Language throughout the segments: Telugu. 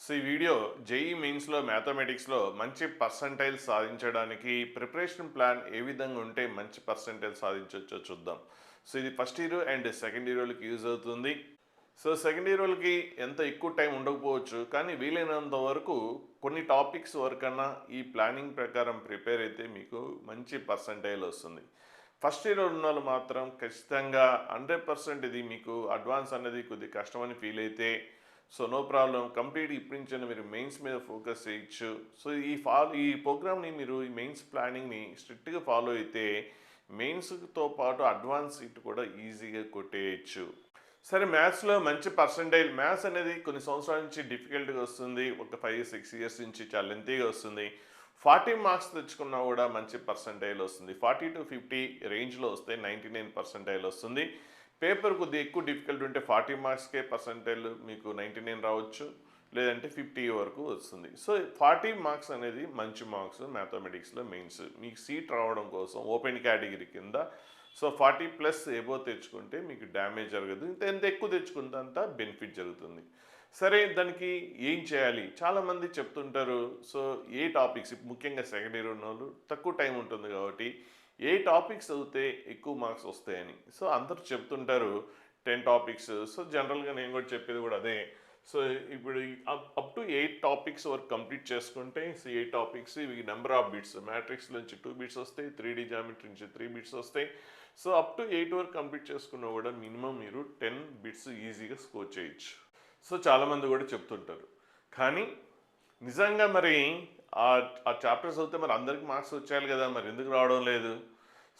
సో ఈ వీడియో జేఈ మెయిన్స్లో మ్యాథమెటిక్స్లో మంచి పర్సంటైల్ సాధించడానికి ప్రిపరేషన్ ప్లాన్ ఏ విధంగా ఉంటే మంచి పర్సంటైల్ సాధించవచ్చో చూద్దాం. సో ఇది first year and second year వాళ్ళకి యూజ్ అవుతుంది. సో సెకండ్ ఇయర్ వాళ్ళకి ఎంత ఎక్కువ టైం ఉండకపోవచ్చు, కానీ వీలైనంత వరకు కొన్ని టాపిక్స్ వరకన్నా ఈ ప్లానింగ్ ప్రకారం ప్రిపేర్ అయితే మీకు మంచి పర్సంటైల్ వస్తుంది. ఫస్ట్ ఇయర్ ఉన్న వాళ్ళు మాత్రం ఖచ్చితంగా 100% ఇది మీకు అడ్వాన్స్ అనేది కొద్దిగా కష్టమని ఫీల్ అయితే సో నో ప్రాబ్లం, కంప్లీట్ ఇప్పటి నుంచి మీరు మెయిన్స్ మీద ఫోకస్ చేయొచ్చు. సో ఈ ప్రోగ్రామ్ని మీరు ఈ మెయిన్స్ ప్లానింగ్ని స్ట్రిక్ట్గా ఫాలో అయితే మెయిన్స్తో పాటు అడ్వాన్స్ ఇట్ కూడా ఈజీగా కొట్టేయచ్చు. సరే, మ్యాథ్స్లో మంచి పర్సంటైల్, మ్యాథ్స్ అనేది కొన్ని సంవత్సరాల నుంచి డిఫికల్ట్గా వస్తుంది, ఒక 5-6 ఇయర్స్ నుంచి చాలా లెంతీగా వస్తుంది. 40 మార్క్స్ తెచ్చుకున్నా కూడా మంచి పర్సంటైల్ వస్తుంది. 40-50 రేంజ్లో వస్తే 99 పర్సంటైల్ వస్తుంది. పేపర్ కొద్దిగా ఎక్కువ డిఫికల్ట్ ఉంటే 40 మార్క్స్కే పర్సంటైల్ మీకు 99 రావచ్చు, లేదంటే 50 వరకు వస్తుంది. సో 40 మార్క్స్ అనేది మంచి మార్క్స్ మ్యాథమెటిక్స్లో మెయిన్స్. మీకు సీట్ రావడం కోసం ఓపెన్ కేటగిరీ కింద సో 40+ ఎబో తెచ్చుకుంటే మీకు డ్యామేజ్ జరగదు. ఎంత ఎక్కువ తెచ్చుకుంటే అంత బెనిఫిట్ జరుగుతుంది. సరే, దానికి ఏం చేయాలి? చాలామంది చెప్తుంటారు. సో ఏ టాపిక్స్, ముఖ్యంగా సెకండ్ ఇయర్ ఉన్న వాళ్ళు తక్కువ టైం ఉంటుంది కాబట్టి ఏ టాపిక్స్ చదివితే ఎక్కువ మార్క్స్ వస్తాయని. సో అందరూ చెప్తుంటారు 10 టాపిక్స్. సో జనరల్గా నేను కూడా చెప్పేది కూడా అదే. సో ఇప్పుడు అప్ టు 8 టాపిక్స్ వరకు కంప్లీట్ చేసుకుంటే, సో 8 టాపిక్స్ ఇవి నెంబర్ ఆఫ్ బిట్స్, మ్యాట్రిక్స్ నుంచి 2 బిట్స్ వస్తాయి, 3D జామెట్రీ నుంచి 3 బిట్స్ వస్తాయి. సో అప్ టు 8 వరకు కంప్లీట్ చేసుకున్నా కూడా మినిమం మీరు 10 బిట్స్ ఈజీగా స్కోర్ చేయొచ్చు. సో చాలామంది కూడా చెప్తుంటారు. కానీ నిజంగా మరి ఆ ఆ చాప్టర్స్ చదివితే మరి అందరికి మార్క్స్ వచ్చేయాలి కదా, మరి ఎందుకు రావడం లేదు?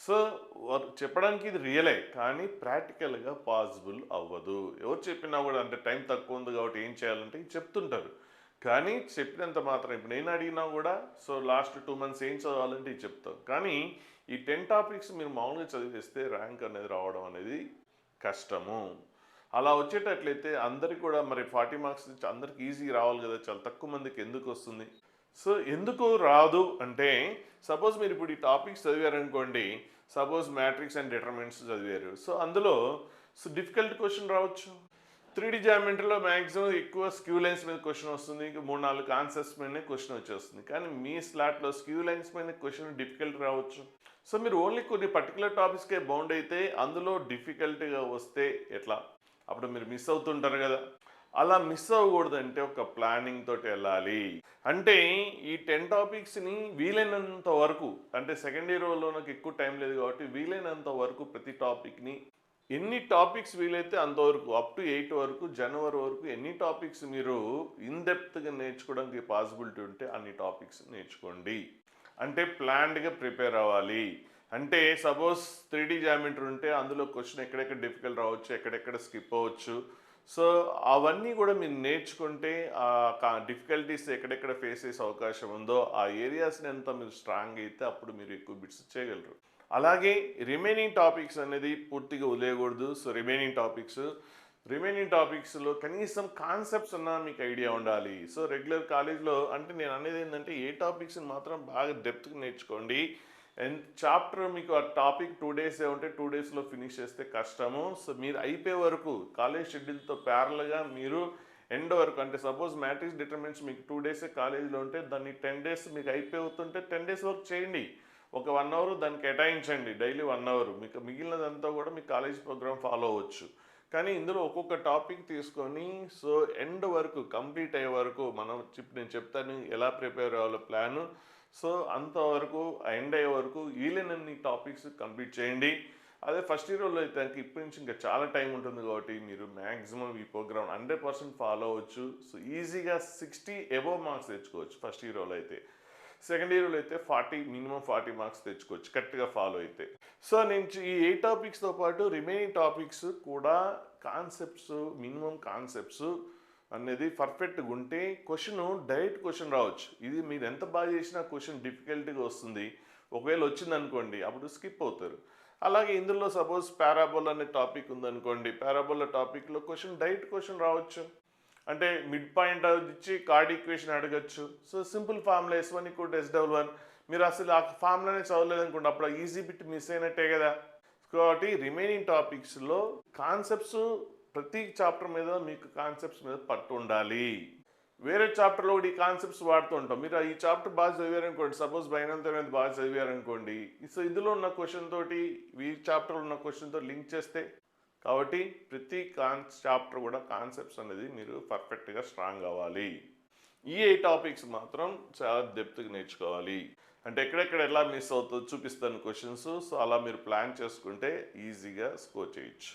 సో చెప్పడానికి ఇది రియలే, కానీ ప్రాక్టికల్గా పాసిబుల్ అవ్వదు. ఎవరు చెప్పినా కూడా, అంటే టైం తక్కువ ఉంది కాబట్టి ఏం చేయాలంటే చెప్తుంటారు, కానీ చెప్పినంత మాత్రం ఇప్పుడు నేను అడిగినా కూడా సో లాస్ట్ 2 మంత్స్ ఏం చదవాలంటే ఇది చెప్తాం. కానీ ఈ 10 టాపిక్స్ మీరు మామూలుగా చదివేస్తే ర్యాంక్ అనేది రావడం అనేది కష్టము. అలా వచ్చేటట్లయితే అందరికి కూడా మరి 40 మార్క్స్ అందరికి ఈజీ రావాలి కదా, చాలా తక్కువ మందికి ఎందుకు వస్తుంది? సో ఎందుకు రాదు అంటే, సపోజ్ మీరు ఇప్పుడు ఈ టాపిక్స్ చదివారనుకోండి, సపోజ్ మ్యాట్రిక్స్ అండ్ డిటర్మినెంట్స్ చదివారు. సో అందులో డిఫికల్ట్ క్వశ్చన్ రావచ్చు. 3D జామెట్రీలో మ్యాక్సిమం ఎక్కువ స్క్యూ లైన్స్ మీద క్వశ్చన్ వస్తుంది, ఇంకా 3-4 కాన్సెప్ట్స్ మీదనే క్వశ్చన్ వచ్చేస్తుంది. కానీ మీ స్లాట్లో స్క్యూ లైన్స్ మీద క్వశ్చన్ డిఫికల్ట్ రావచ్చు. సో మీరు ఓన్లీ కొన్ని పర్టికులర్ టాపిక్స్కే బౌండ్ అయితే అందులో డిఫికల్ట్గా వస్తే ఎట్లా? అప్పుడు మీరు మిస్ అవుతుంటారు కదా. అలా మిస్ అవ్వకూడదంటే ఒక ప్లానింగ్ తోటి వెళ్ళాలి. అంటే ఈ 10 టాపిక్స్ని వీలైనంత వరకు, అంటే సెకండ్ ఇయర్లో నాకు ఎక్కువ టైం లేదు కాబట్టి వీలైనంత వరకు ప్రతి టాపిక్ని ఎన్ని టాపిక్స్ వీలైతే అంతవరకు, అప్ టు 8 వరకు, జనవరి వరకు ఎన్ని టాపిక్స్ మీరు ఇన్డెప్త్గా నేర్చుకోవడానికి పాసిబిలిటీ ఉంటే అన్ని టాపిక్స్ నేర్చుకోండి. అంటే ప్లాన్డ్గా ప్రిపేర్ అవ్వాలి. అంటే సపోజ్ 3D జామెట్రీ ఉంటే అందులో క్వశ్చన్ ఎక్కడెక్కడ డిఫికల్ట్ రావచ్చు, ఎక్కడెక్కడ స్కిప్ అవ్వచ్చు. సో అవన్నీ కూడా మీరు నేర్చుకుంటే డిఫికల్టీస్ ఎక్కడెక్కడ ఫేస్ చేసే అవకాశం ఉందో ఆ ఏరియాస్ని అంతా మీరు స్ట్రాంగ్ అయితే అప్పుడు మీరు ఎక్కువ బిట్స్ చేయగలరు. అలాగే రిమైనింగ్ టాపిక్స్ అనేది పూర్తిగా వదిలేయకూడదు. సో రిమైనింగ్ టాపిక్స్లో కనీసం కాన్సెప్ట్స్ అన్నా మీకు ఐడియా ఉండాలి. సో రెగ్యులర్ కాలేజ్లో అంటే నేను అనేది ఏంటంటే ఏ టాపిక్స్ని మాత్రం బాగా డెప్త్గా నేర్చుకోండి. అండ్ చాప్టర్ మీకు ఆ టాపిక్ 2 డేసే ఉంటే 2 డేస్లో ఫినిష్ చేస్తే కష్టము. సో మీరు అయిపోయే వరకు కాలేజ్ షెడ్యూల్తో ప్యారల్గా మీరు ఎండ్ వరకు, అంటే సపోజ్ మ్యాట్రిక్స్ డిటర్మినెంట్స్ మీకు 2 డేసే కాలేజీలో ఉంటే దాన్ని 10 డేస్ మీకు అయిపోతుంటే 10 డేస్ వరకు చేయండి. ఒక 1 అవర్ దానికి కేటాయించండి, డైలీ 1 అవర్. మీకు మిగిలినదంతా కూడా మీ కాలేజ్ ప్రోగ్రామ్ ఫాలో అవ్వచ్చు. కానీ ఇందులో ఒక్కొక్క టాపిక్ తీసుకొని సో ఎండ్ వరకు కంప్లీట్ అయ్యే వరకు నేను చెప్తాను ఎలా ప్రిపేర్ అవ్వాలో ప్లాను. సో అంతవరకు ఎండ్ అయ్యే వరకు వీలైనన్ని టాపిక్స్ కంప్లీట్ చేయండి. అదే ఫస్ట్ ఇయర్లో అయితే ఇప్పటి నుంచి ఇంకా చాలా టైం ఉంటుంది కాబట్టి మీరు మ్యాక్సిమం ఈ ప్రోగ్రామ్ 100% ఫాలో అవ్వచ్చు. సో ఈజీగా 60 ఎబోవ్ మార్క్స్ తెచ్చుకోవచ్చు ఫస్ట్ ఇయర్లో అయితే. సెకండ్ ఇయర్లో అయితే మినిమం 40 మార్క్స్ తెచ్చుకోవచ్చు కరెక్ట్గా ఫాలో అయితే. సో నేను ఈ 8 టాపిక్స్తో పాటు రిమైనింగ్ టాపిక్స్ కూడా మినిమం కాన్సెప్ట్స్ అనేది పర్ఫెక్ట్గా ఉంటే డైరెక్ట్ క్వశ్చన్ రావచ్చు. ఇది మీరు ఎంత బాగా చేసినా క్వశ్చన్ డిఫికల్ట్గా వస్తుంది. ఒకవేళ వచ్చిందనుకోండి అప్పుడు స్కిప్ అవుతారు. అలాగే ఇందులో సపోజ్ పారాబోలా అనే టాపిక్ ఉందనుకోండి, పారాబోలా టాపిక్లో డైరెక్ట్ క్వశ్చన్ రావచ్చు. అంటే మిడ్ పాయింట్ ఇచ్చి కార్డ్ ఈక్వేషన్ అడగచ్చు. So simple formula S1 = S11, మీరు అసలు ఆ ఫార్ములానే చదవలేదనుకోండి, అప్పుడు ఈజీ బిట్ మిస్ అయినట్టే కదా. కాబట్టి రిమైనింగ్ టాపిక్స్లో కాన్సెప్ట్స్ ప్రతి చాప్టర్ మీద మీకు కాన్సెప్ట్స్ మీద పట్టు ఉండాలి. వేరే చాప్టర్లో కూడా ఈ కాన్సెప్ట్స్ వాడుతూ ఉంటాం. మీరు ఈ చాప్టర్ బాగా చదివారనుకోండి, సపోజ్ బైనాన్సర్ అనేది బాగా చదివారనుకోండి, సో ఇందులో ఉన్న క్వశ్చన్ తోటి ఈ చాప్టర్లో ఉన్న క్వశ్చన్తో లింక్ చేస్తే, కాబట్టి ప్రతి చాప్టర్ కూడా కాన్సెప్ట్స్ అనేది మీరు పర్ఫెక్ట్గా స్ట్రాంగ్ అవ్వాలి. ఈ 8 టాపిక్స్ మాత్రం చాలా డెప్త్గా నేర్చుకోవాలి. అంటే ఎక్కడెక్కడ ఎలా మిస్ అవుతుందో చూపిస్తాను క్వశ్చన్స్. సో అలా మీరు ప్లాన్ చేసుకుంటే ఈజీగా స్కోర్ చేయొచ్చు.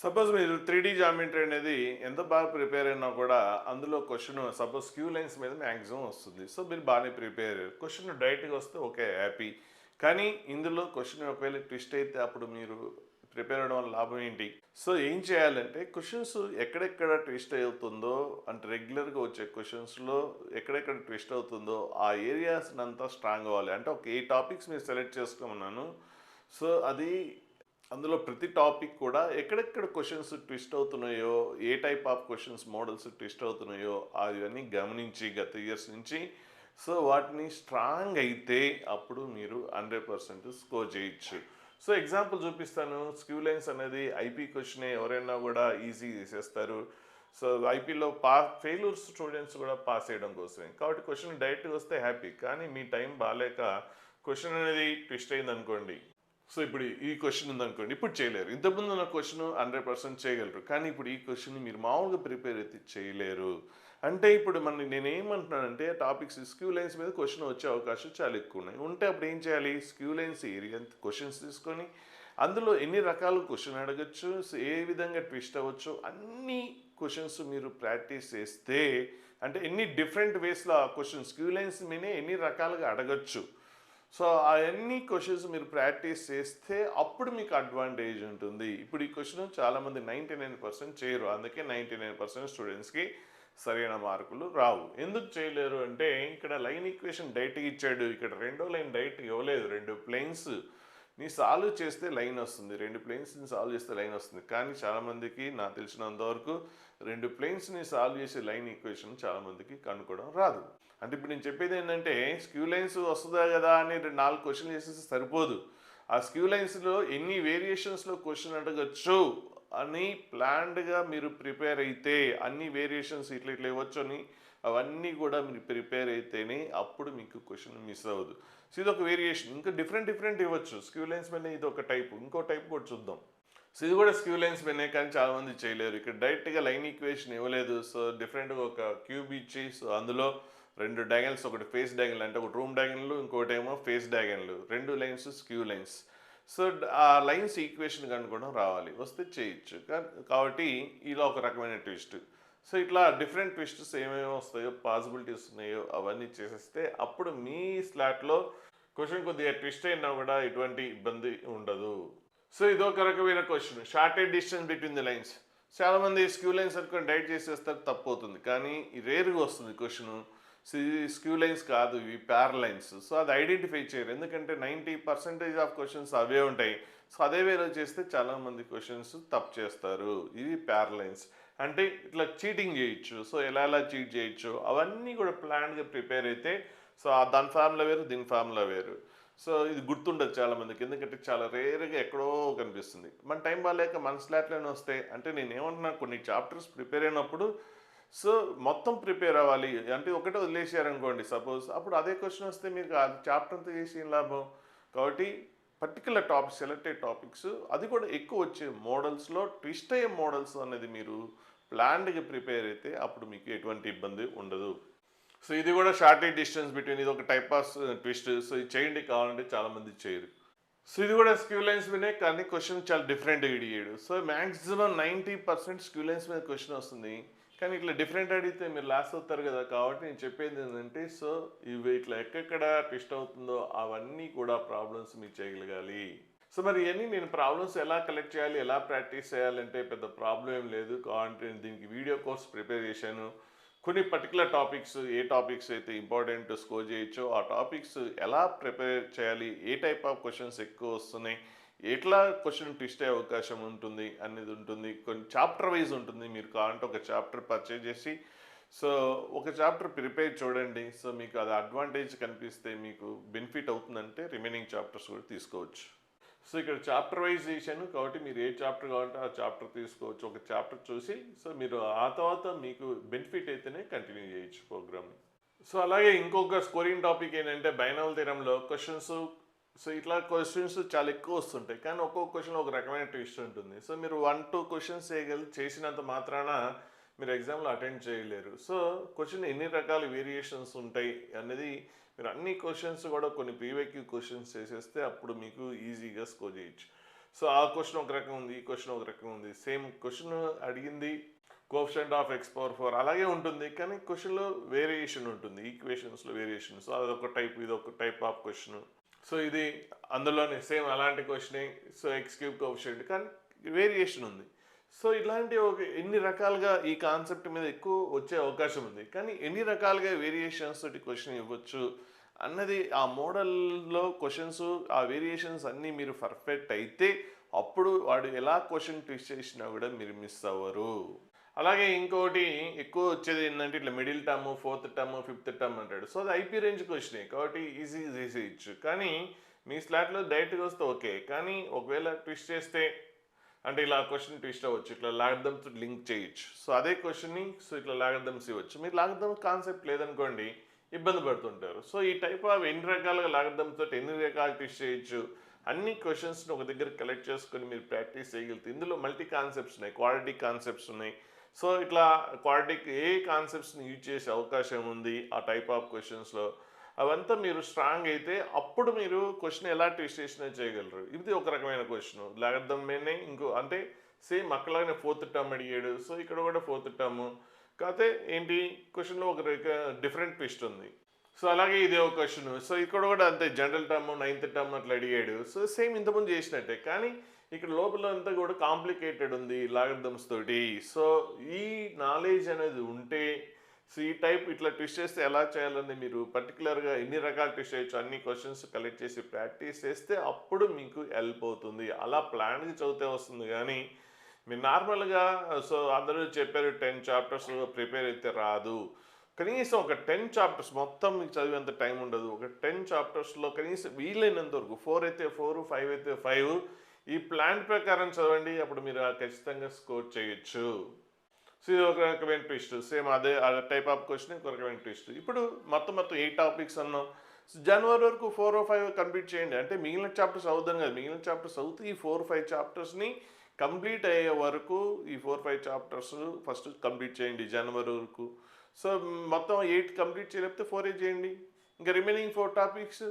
సపోజ్ మీరు 3D జామెట్రీ అనేది ఎంత బాగా ప్రిపేర్ అయినా కూడా అందులో క్వశ్చన్ సపోజ్ క్యూ లైన్స్ మీద మ్యాక్సిమం వస్తుంది. సో మీరు బాగానే ప్రిపేర్ అయ్యారు, క్వశ్చన్ డైరెక్ట్గా వస్తే ఓకే హ్యాపీ. కానీ ఇందులో క్వశ్చన్ ఒకవేళ ట్విస్ట్ అయితే అప్పుడు మీరు ప్రిపేర్ అవ్వడం వల్ల లాభం ఏంటి? సో ఏం చేయాలంటే క్వశ్చన్స్ ఎక్కడెక్కడ ట్విస్ట్ అవుతుందో, అంటే రెగ్యులర్గా వచ్చే క్వశ్చన్స్లో ఎక్కడెక్కడ ట్విస్ట్ అవుతుందో ఆ ఏరియాస్ అంతా స్ట్రాంగ్ అవ్వాలి. అంటే ఒక 8 టాపిక్స్ మీరు సెలెక్ట్ చేసుకోమన్నాను. సో అది అందులో ప్రతి టాపిక్ కూడా ఎక్కడెక్కడ క్వశ్చన్స్ ట్విస్ట్ అవుతున్నాయో, ఏ type of questions models twist అవుతున్నాయో అవన్నీ గమనించి గత ఇయర్స్ నుంచి సో వాటిని స్ట్రాంగ్ అయితే అప్పుడు మీరు 100% స్కోర్ చేయొచ్చు. సో ఎగ్జాంపుల్ చూపిస్తాను. స్క్యూ లైన్స్ అనేది ఐపీ క్వశ్చనే, ఎవరైనా కూడా ఈజీ చేసేస్తారు. సో ఐపీలో ఫెయిల్యూర్ స్టూడెంట్స్ కూడా పాస్ చేయడం కోసమే, కాబట్టి క్వశ్చన్ డైరెక్ట్గా వస్తే హ్యాపీ. కానీ మీ టైం బాగాలేక క్వశ్చన్ అనేది ట్విస్ట్ అయింది అనుకోండి, సో ఇప్పుడు ఈ క్వశ్చన్ ఉందనుకోండి, ఇప్పుడు చేయలేరు. ఇంతకుముందు ఉన్న క్వశ్చన్ 100% చేయగలరు, కానీ ఇప్పుడు ఈ క్వశ్చన్ మీరు మామూలుగా ప్రిపేర్ అయితే చేయలేరు. అంటే ఇప్పుడు నేనేమంటున్నానంటే టాపిక్స్ స్క్యూ లైన్స్ మీద క్వశ్చన్ వచ్చే అవకాశం చాలా ఎక్కువ ఉన్నాయి. ఉంటే అప్పుడు ఏం చేయాలి? స్క్యూ లైన్స్ ఏరియా క్వశ్చన్స్ తీసుకొని అందులో ఎన్ని రకాల క్వశ్చన్ అడగచ్చు, ఏ విధంగా ట్విస్ట్ అవ్వచ్చు, అన్ని క్వశ్చన్స్ మీరు ప్రాక్టీస్ చేస్తే, అంటే ఎన్ని డిఫరెంట్ వేస్లో ఆ క్వశ్చన్ స్క్యూ లైన్స్ మీనే ఎన్ని రకాలుగా అడగచ్చు, సో అవన్నీ క్వశ్చన్స్ మీరు ప్రాక్టీస్ చేస్తే అప్పుడు మీకు అడ్వాంటేజ్ ఉంటుంది. ఇప్పుడు ఈ క్వశ్చన్ చాలామంది 99% చేయరు, అందుకే 99% స్టూడెంట్స్కి సరైన మార్కులు రావు. ఎందుకు చేయలేరు అంటే ఇక్కడ లైన్ ఈక్వేషన్ డైరెక్ట్గా ఇచ్చాడు, ఇక్కడ రెండో లైన్ డైరెక్ట్ ఇవ్వలేదు. 2 ప్లేన్స్ నీ సాల్వ్ చేస్తే లైన్ వస్తుంది, 2 ప్లేన్స్ని సాల్వ్ చేస్తే లైన్ వస్తుంది. కానీ చాలామందికి నాకు తెలిసినంతవరకు 2 ప్లేన్స్ని సాల్వ్ చేసే లైన్ ఈక్వేషన్ చాలామందికి కనుక్కోవడం రాదు. అంటే ఇప్పుడు నేను చెప్పేది ఏంటంటే స్క్యూ లైన్స్ వస్తుందా కదా అని 4 క్వశ్చన్లు చేసేసి సరిపోదు. ఆ స్క్యూ లైన్స్లో ఎన్ని వేరియేషన్స్లో క్వశ్చన్ అడగచ్చు అని ప్లాన్డ్గా మీరు ప్రిపేర్ అయితే, అన్ని వేరియేషన్స్ ఇట్లా ఇట్లా ఇవ్వచ్చు అని అవన్నీ కూడా మీరు ప్రిపేర్ అయితేనే అప్పుడు మీకు క్వశ్చన్ మిస్ అవ్వదు. సో ఇది ఒక వేరియేషన్, ఇంకా డిఫరెంట్ ఇవ్వచ్చు. స్క్యూ లైన్స్ మీద ఇది ఒక టైపు, ఇంకో టైప్ కూడా చూద్దాం. సో ఇది కూడా స్క్యూ లైన్స్ పైనే, కానీ చాలామంది చేయలేరు. ఇక్కడ డైరెక్ట్గా లైన్ ఈక్వేషన్ ఇవ్వలేదు, సో డిఫరెంట్గా ఒక క్యూబ్ ఇచ్చి సో అందులో 2 డయాగనల్స్, ఒకటి ఫేస్ డయాగనల్ అంటే ఒక రూమ్ డయాగనల్, ఇంకోటి ఏమో face diagonal, 2 lines skew lines. So ఆ లైన్స్ ఈక్వేషన్ కనుక్కోవడం రావాలి, వస్తే చేయొచ్చు. కాబట్టి ఇలా ఒక రకమైన ట్విస్ట్. సో ఇట్లా డిఫరెంట్ ట్విస్ట్స్ ఏమేమి వస్తాయో, పాసిబిలిటీస్ ఉన్నాయో అవన్నీ చేసేస్తే అప్పుడు మీ స్లాట్లో క్వశ్చన్ కొద్దిగా ట్విస్ట్ అయినా కూడా ఎటువంటి ఇబ్బంది ఉండదు. సో ఇదొక రకమైన question, shortest distance between the lines. చాలామంది స్క్యూ లైన్స్ అనుకొని డైరెక్ట్ చేసేస్తారు, తప్పు అవుతుంది. కానీ రేరుగా వస్తుంది క్వశ్చన్. సో ఇది స్క్యూ లైన్స్ కాదు, ఇవి ప్యారలైన్స్. సో అది ఐడెంటిఫై చేయరు, ఎందుకంటే 90% ఆఫ్ క్వశ్చన్స్ అవే ఉంటాయి. సో అదే వేలో చేస్తే చాలామంది క్వశ్చన్స్ తప్పు చేస్తారు. ఇవి ప్యారలైన్స్ అంటే ఇట్లా చీటింగ్ చేయొచ్చు. సో ఎలా చీట్ చేయొచ్చు అవన్నీ కూడా ప్లాన్గా ప్రిపేర్ అయితే, సో దాని ఫార్ములా వేరు, దీని ఫార్ములా వేరు. సో ఇది గుర్తుండదు చాలామందికి, ఎందుకంటే చాలా రేర్గా ఎక్కడో కనిపిస్తుంది. మన టైం బాగాలేక మన స్లాట్లోనే వస్తాయి. అంటే నేను ఏమంటున్నా, కొన్ని చాప్టర్స్ ప్రిపేర్ అయినప్పుడు సో మొత్తం ప్రిపేర్ అవ్వాలి. అంటే ఒకటే వదిలేసారనుకోండి సపోజ్, అప్పుడు అదే క్వశ్చన్ వస్తే మీకు ఆ చాప్టర్ అంతా చేసి ఏం లాభం? కాబట్టి పర్టికులర్ టాపిక్స్, సెలెక్టెడ్ టాపిక్స్, అది కూడా ఎక్కువ వచ్చే మోడల్స్లో ట్విస్ట్ అయ్యే మోడల్స్ అనేది మీరు ప్లాన్డ్గా ప్రిపేర్ అయితే అప్పుడు మీకు ఎటువంటి ఇబ్బంది ఉండదు. సో ఇది కూడా షార్టెడ్ డిస్టెన్స్ బిట్వీన్, ఇది ఒక టైప్ ఆఫ్ ట్విస్ట్. సో ఇది చేయండి, కావాలంటే చాలామంది చేయరు. సో ఇది కూడా స్క్యూ లైన్స్ మీదే, కానీ క్వశ్చన్ చాలా డిఫరెంట్గా ఇడిగాడు. సో మ్యాక్సిమం 90% స్క్యూ లైన్స్ మీద క్వశ్చన్ వస్తుంది, కానీ ఇట్లా డిఫరెంట్ అడిగితే మీరు లాస్ అవుతారు కదా. కాబట్టి నేను చెప్పేది ఏంటంటే, సో ఇవి ఇట్లా ఎక్కడెక్కడ ట్విస్ట్ అవుతుందో అవన్నీ కూడా ప్రాబ్లమ్స్ మీరు చేయగలగాలి. సో మరి ఇవన్నీ నేను ప్రాబ్లమ్స్ ఎలా కలెక్ట్ చేయాలి, ఎలా ప్రాక్టీస్ చేయాలంటే పెద్ద ప్రాబ్లం ఏం లేదు. కావాలంటే నేను దీనికి వీడియో కోర్స్ ప్రిపేర్ చేశాను. కొన్ని పర్టికులర్ టాపిక్స్, ఏ టాపిక్స్ అయితే ఇంపార్టెంట్ స్కోర్ చేయొచ్చో ఆ టాపిక్స్ ఎలా ప్రిపేర్ చేయాలి, ఏ టైప్ ఆఫ్ క్వశ్చన్స్ ఎక్కువ వస్తున్నాయి, ఎట్లా క్వశ్చన్ ట్విస్ట్ అయ్యే అవకాశం ఉంటుంది అనేది ఉంటుంది. కొన్ని చాప్టర్ వైజ్ ఉంటుంది. మీరు కావాలంటే ఒక చాప్టర్ పర్చేజ్ చేసి సో ఒక చాప్టర్ ప్రిపేర్ చూడండి. సో మీకు అది అడ్వాంటేజ్ కనిపిస్తే, మీకు బెనిఫిట్ అవుతుందంటే రిమైనింగ్ చాప్టర్స్ కూడా తీసుకోవచ్చు. సో ఇక్కడ చాప్టర్ వైజ్ చేశాను కాబట్టి మీరు ఏ చాప్టర్ కావాలంటే ఆ చాప్టర్ తీసుకోవచ్చు. ఒక చాప్టర్ చూసి సో మీరు ఆ తర్వాత మీకు బెనిఫిట్ అయితేనే కంటిన్యూ చేయొచ్చు ప్రోగ్రామ్ని. సో అలాగే ఇంకొక స్కోరింగ్ టాపిక్ ఏంటంటే బైనామల్ థియరంలో క్వశ్చన్స్. సో ఇట్లా క్వశ్చన్స్ చాలా ఎక్కువ వస్తుంటాయి కానీ ఒక్కొక్క క్వశ్చన్ ఒక రకమైన ట్విస్ట్ ఉంటుంది. సో మీరు 1-2 క్వశ్చన్స్ చేసినంత మాత్రాన మీరు ఎగ్జామ్లో అటెండ్ చేయలేరు. సో క్వశ్చన్ ఎన్ని రకాల వేరియేషన్స్ ఉంటాయి అనేది మీరు అన్ని క్వశ్చన్స్ కూడా కొన్ని ప్రీవియస్ క్వశ్చన్స్ చేసేస్తే అప్పుడు మీకు ఈజీగా స్కోర్ చేయొచ్చు. సో ఆ క్వశ్చన్ ఒక రకం ఉంది, ఈ క్వశ్చన్ ఒక రకం ఉంది. సేమ్ క్వశ్చన్ అడిగింది కోఎఫిషియంట్ ఆఫ్ x⁴ అలాగే ఉంటుంది కానీ క్వశ్చన్లో వేరియేషన్ ఉంటుంది, ఈక్వేషన్స్లో వేరియేషన్. సో అదొక టైప్, ఇది ఒక టైప్ ఆఫ్ క్వశ్చన్. సో ఇది అందులోనే సేమ్ అలాంటి క్వశ్చనే. సో x³ కోఎఫిషియంట్ కానీ వేరియేషన్ ఉంది. సో ఇలాంటి ఒక ఎన్ని రకాలుగా ఈ కాన్సెప్ట్ మీద ఎక్కువ వచ్చే అవకాశం ఉంది కానీ ఎన్ని రకాలుగా వేరియేషన్స్ తోటి క్వశ్చన్ ఇవ్వచ్చు అన్నది ఆ మోడల్లో క్వశ్చన్స్ ఆ వేరియేషన్స్ అన్నీ మీరు పర్ఫెక్ట్ అయితే అప్పుడు వాడు ఎలా క్వశ్చన్ ట్విస్ట్ చేసినా కూడా మీరు మిస్ అవ్వరు. అలాగే ఇంకోటి ఎక్కువ వచ్చేది ఏంటంటే ఇట్లా middle term, 4th term, 5th term అంటాడు. సో అది ఐపీ రేంజ్ క్వశ్చనే కాబట్టి ఈజీ ఇచ్చు. కానీ మీ స్లాట్లో డైరెక్ట్గా వస్తే ఓకే కానీ ఒకవేళ ట్విస్ట్ చేస్తే అంటే ఇలా క్వశ్చన్ ట్విస్ట్ అవ్వచ్చు, ఇట్లా లాగర్థమ్స్ లింక్ చేయొచ్చు. సో అదే క్వశ్చన్ని సో ఇట్లా లాగర్థమ్స్ ఇవ్వచ్చు. మీరు లాగర్థమ్ కాన్సెప్ట్ లేదనుకోండి ఇబ్బంది పడుతుంటారు. సో ఈ టైప్ ఆఫ్ ఎన్ని రకాలుగా లాగర్థమ్స్ తోటి ఎన్ని రకాలు ట్విస్ట్ చేయొచ్చు అన్ని క్వశ్చన్స్ని ఒక దగ్గర కలెక్ట్ చేసుకొని మీరు ప్రాక్టీస్ చేయగలుగుతారు. ఇందులో మల్టీ కాన్సెప్ట్స్ ఉన్నాయి, క్వాడ్రాటిక్ కాన్సెప్ట్స్ ఉన్నాయి. సో ఇట్లా క్వాడ్రాటిక్ ఏ కాన్సెప్ట్స్ని యూజ్ చేసే అవకాశం ఉంది ఆ టైప్ ఆఫ్ క్వశ్చన్స్లో అవంతా మీరు స్ట్రాంగ్ అయితే అప్పుడు మీరు క్వశ్చన్ ఎలా ట్విస్ట్ చేసినా చేయగలరు. ఇది ఒక రకమైన క్వశ్చన్ లాగర్థమ్ మీదనే ఇంకో అంటే సేమ్ అక్కలాగానే 4th టర్మ్ అడిగాడు. సో ఇక్కడ కూడా 4th టర్మ్ కాకపోతే ఏంటి క్వశ్చన్లో ఒక డిఫరెంట్ ట్విస్ట్ ఉంది. సో అలాగే ఇదే ఒక క్వశ్చన్. సో ఇక్కడ కూడా అంతే జనరల్ టర్మ్ 9th టర్మ్ అట్లా అడిగాడు. సో సేమ్ ఇంతకుముందు చేసినట్టే కానీ ఇక్కడ లోపల అంతా కూడా కాంప్లికేటెడ్ ఉంది లాగర్థమ్స్ తోటి. సో ఈ నాలెడ్జ్ అనేది ఉంటే సో ఈ టైప్ ఇట్లా ట్విస్ట్ చేస్తే ఎలా చేయాలని మీరు పర్టికులర్గా ఎన్ని రకాల ట్విస్ట్ చేయొచ్చు అన్ని క్వశ్చన్స్ కలెక్ట్ చేసి ప్రాక్టీస్ చేస్తే అప్పుడు మీకు హెల్ప్ అవుతుంది. అలా ప్లాన్గా చదివితే వస్తుంది కానీ మీరు నార్మల్గా సో అందరూ చెప్పారు 10 చాప్టర్స్ ప్రిపేర్ అయితే రాదు. కనీసం ఒక 10 చాప్టర్స్ మొత్తం మీకు చదివేంత టైం ఉండదు. ఒక 10 చాప్టర్స్లో కనీసం వీలైనంత వరకు 4 అయితే 4, 5 అయితే 5 ఈ ప్లాన్ ప్రకారం చదవండి. అప్పుడు మీరు ఖచ్చితంగా స్కోర్ చేయొచ్చు. సో ఇది ఒక రకమైన ట్విస్ట్. సేమ్ అదే టైప్ ఆఫ్ క్వశ్చన్ ఒక రకమైన ట్విస్ట్. ఇప్పుడు మొత్తం 8 టాపిక్స్ అన్నాం. సో జనవరి వరకు 4 or 5 కంప్లీట్ చేయండి. అంటే మిగిలిన చాప్టర్స్ అవుతాను కదా, మిగిలిన చాప్టర్స్ అవుతూ ఈ 4-5 చాప్టర్స్ని కంప్లీట్ అయ్యే వరకు ఈ 4-5 చాప్టర్స్ ఫస్ట్ కంప్లీట్ చేయండి జనవరి వరకు. సో మొత్తం 8 కంప్లీట్ చేయలేకపోతే 4 చేయండి. ఇంకా remaining 4 topics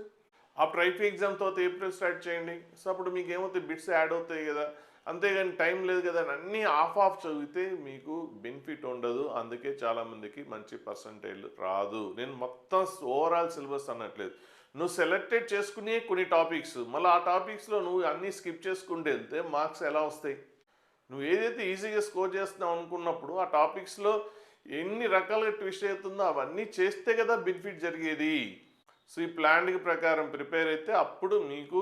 after IP exam తర్వాత ఏప్రిల్ స్టార్ట్ చేయండి. సో అప్పుడు మీకు ఏమవుతాయి బిట్స్ యాడ్ అవుతాయి కదా. అంతేగాని టైం లేదు కదా అని అన్నీ ఆఫ్ చదివితే మీకు బెనిఫిట్ ఉండదు. అందుకే చాలామందికి మంచి పర్సంటేజ్ రాదు. నేను మొత్తం ఓవరాల్ సిలబస్ అనట్లేదు. నువ్వు సెలెక్టెడ్ చేసుకునే కొన్ని టాపిక్స్ మళ్ళీ ఆ టాపిక్స్లో నువ్వు అన్నీ స్కిప్ చేసుకుంటూ వెళ్తే మార్క్స్ ఎలా వస్తాయి? నువ్వు ఏదైతే ఈజీగా స్కోర్ చేస్తున్నావు అనుకున్నప్పుడు ఆ టాపిక్స్లో ఎన్ని రకాలుగా ట్విస్ట్ అవుతుందో అవన్నీ చేస్తే కదా బెనిఫిట్ జరిగేది. సో ఈ ప్లాన్కి ప్రకారం ప్రిపేర్ అయితే అప్పుడు మీకు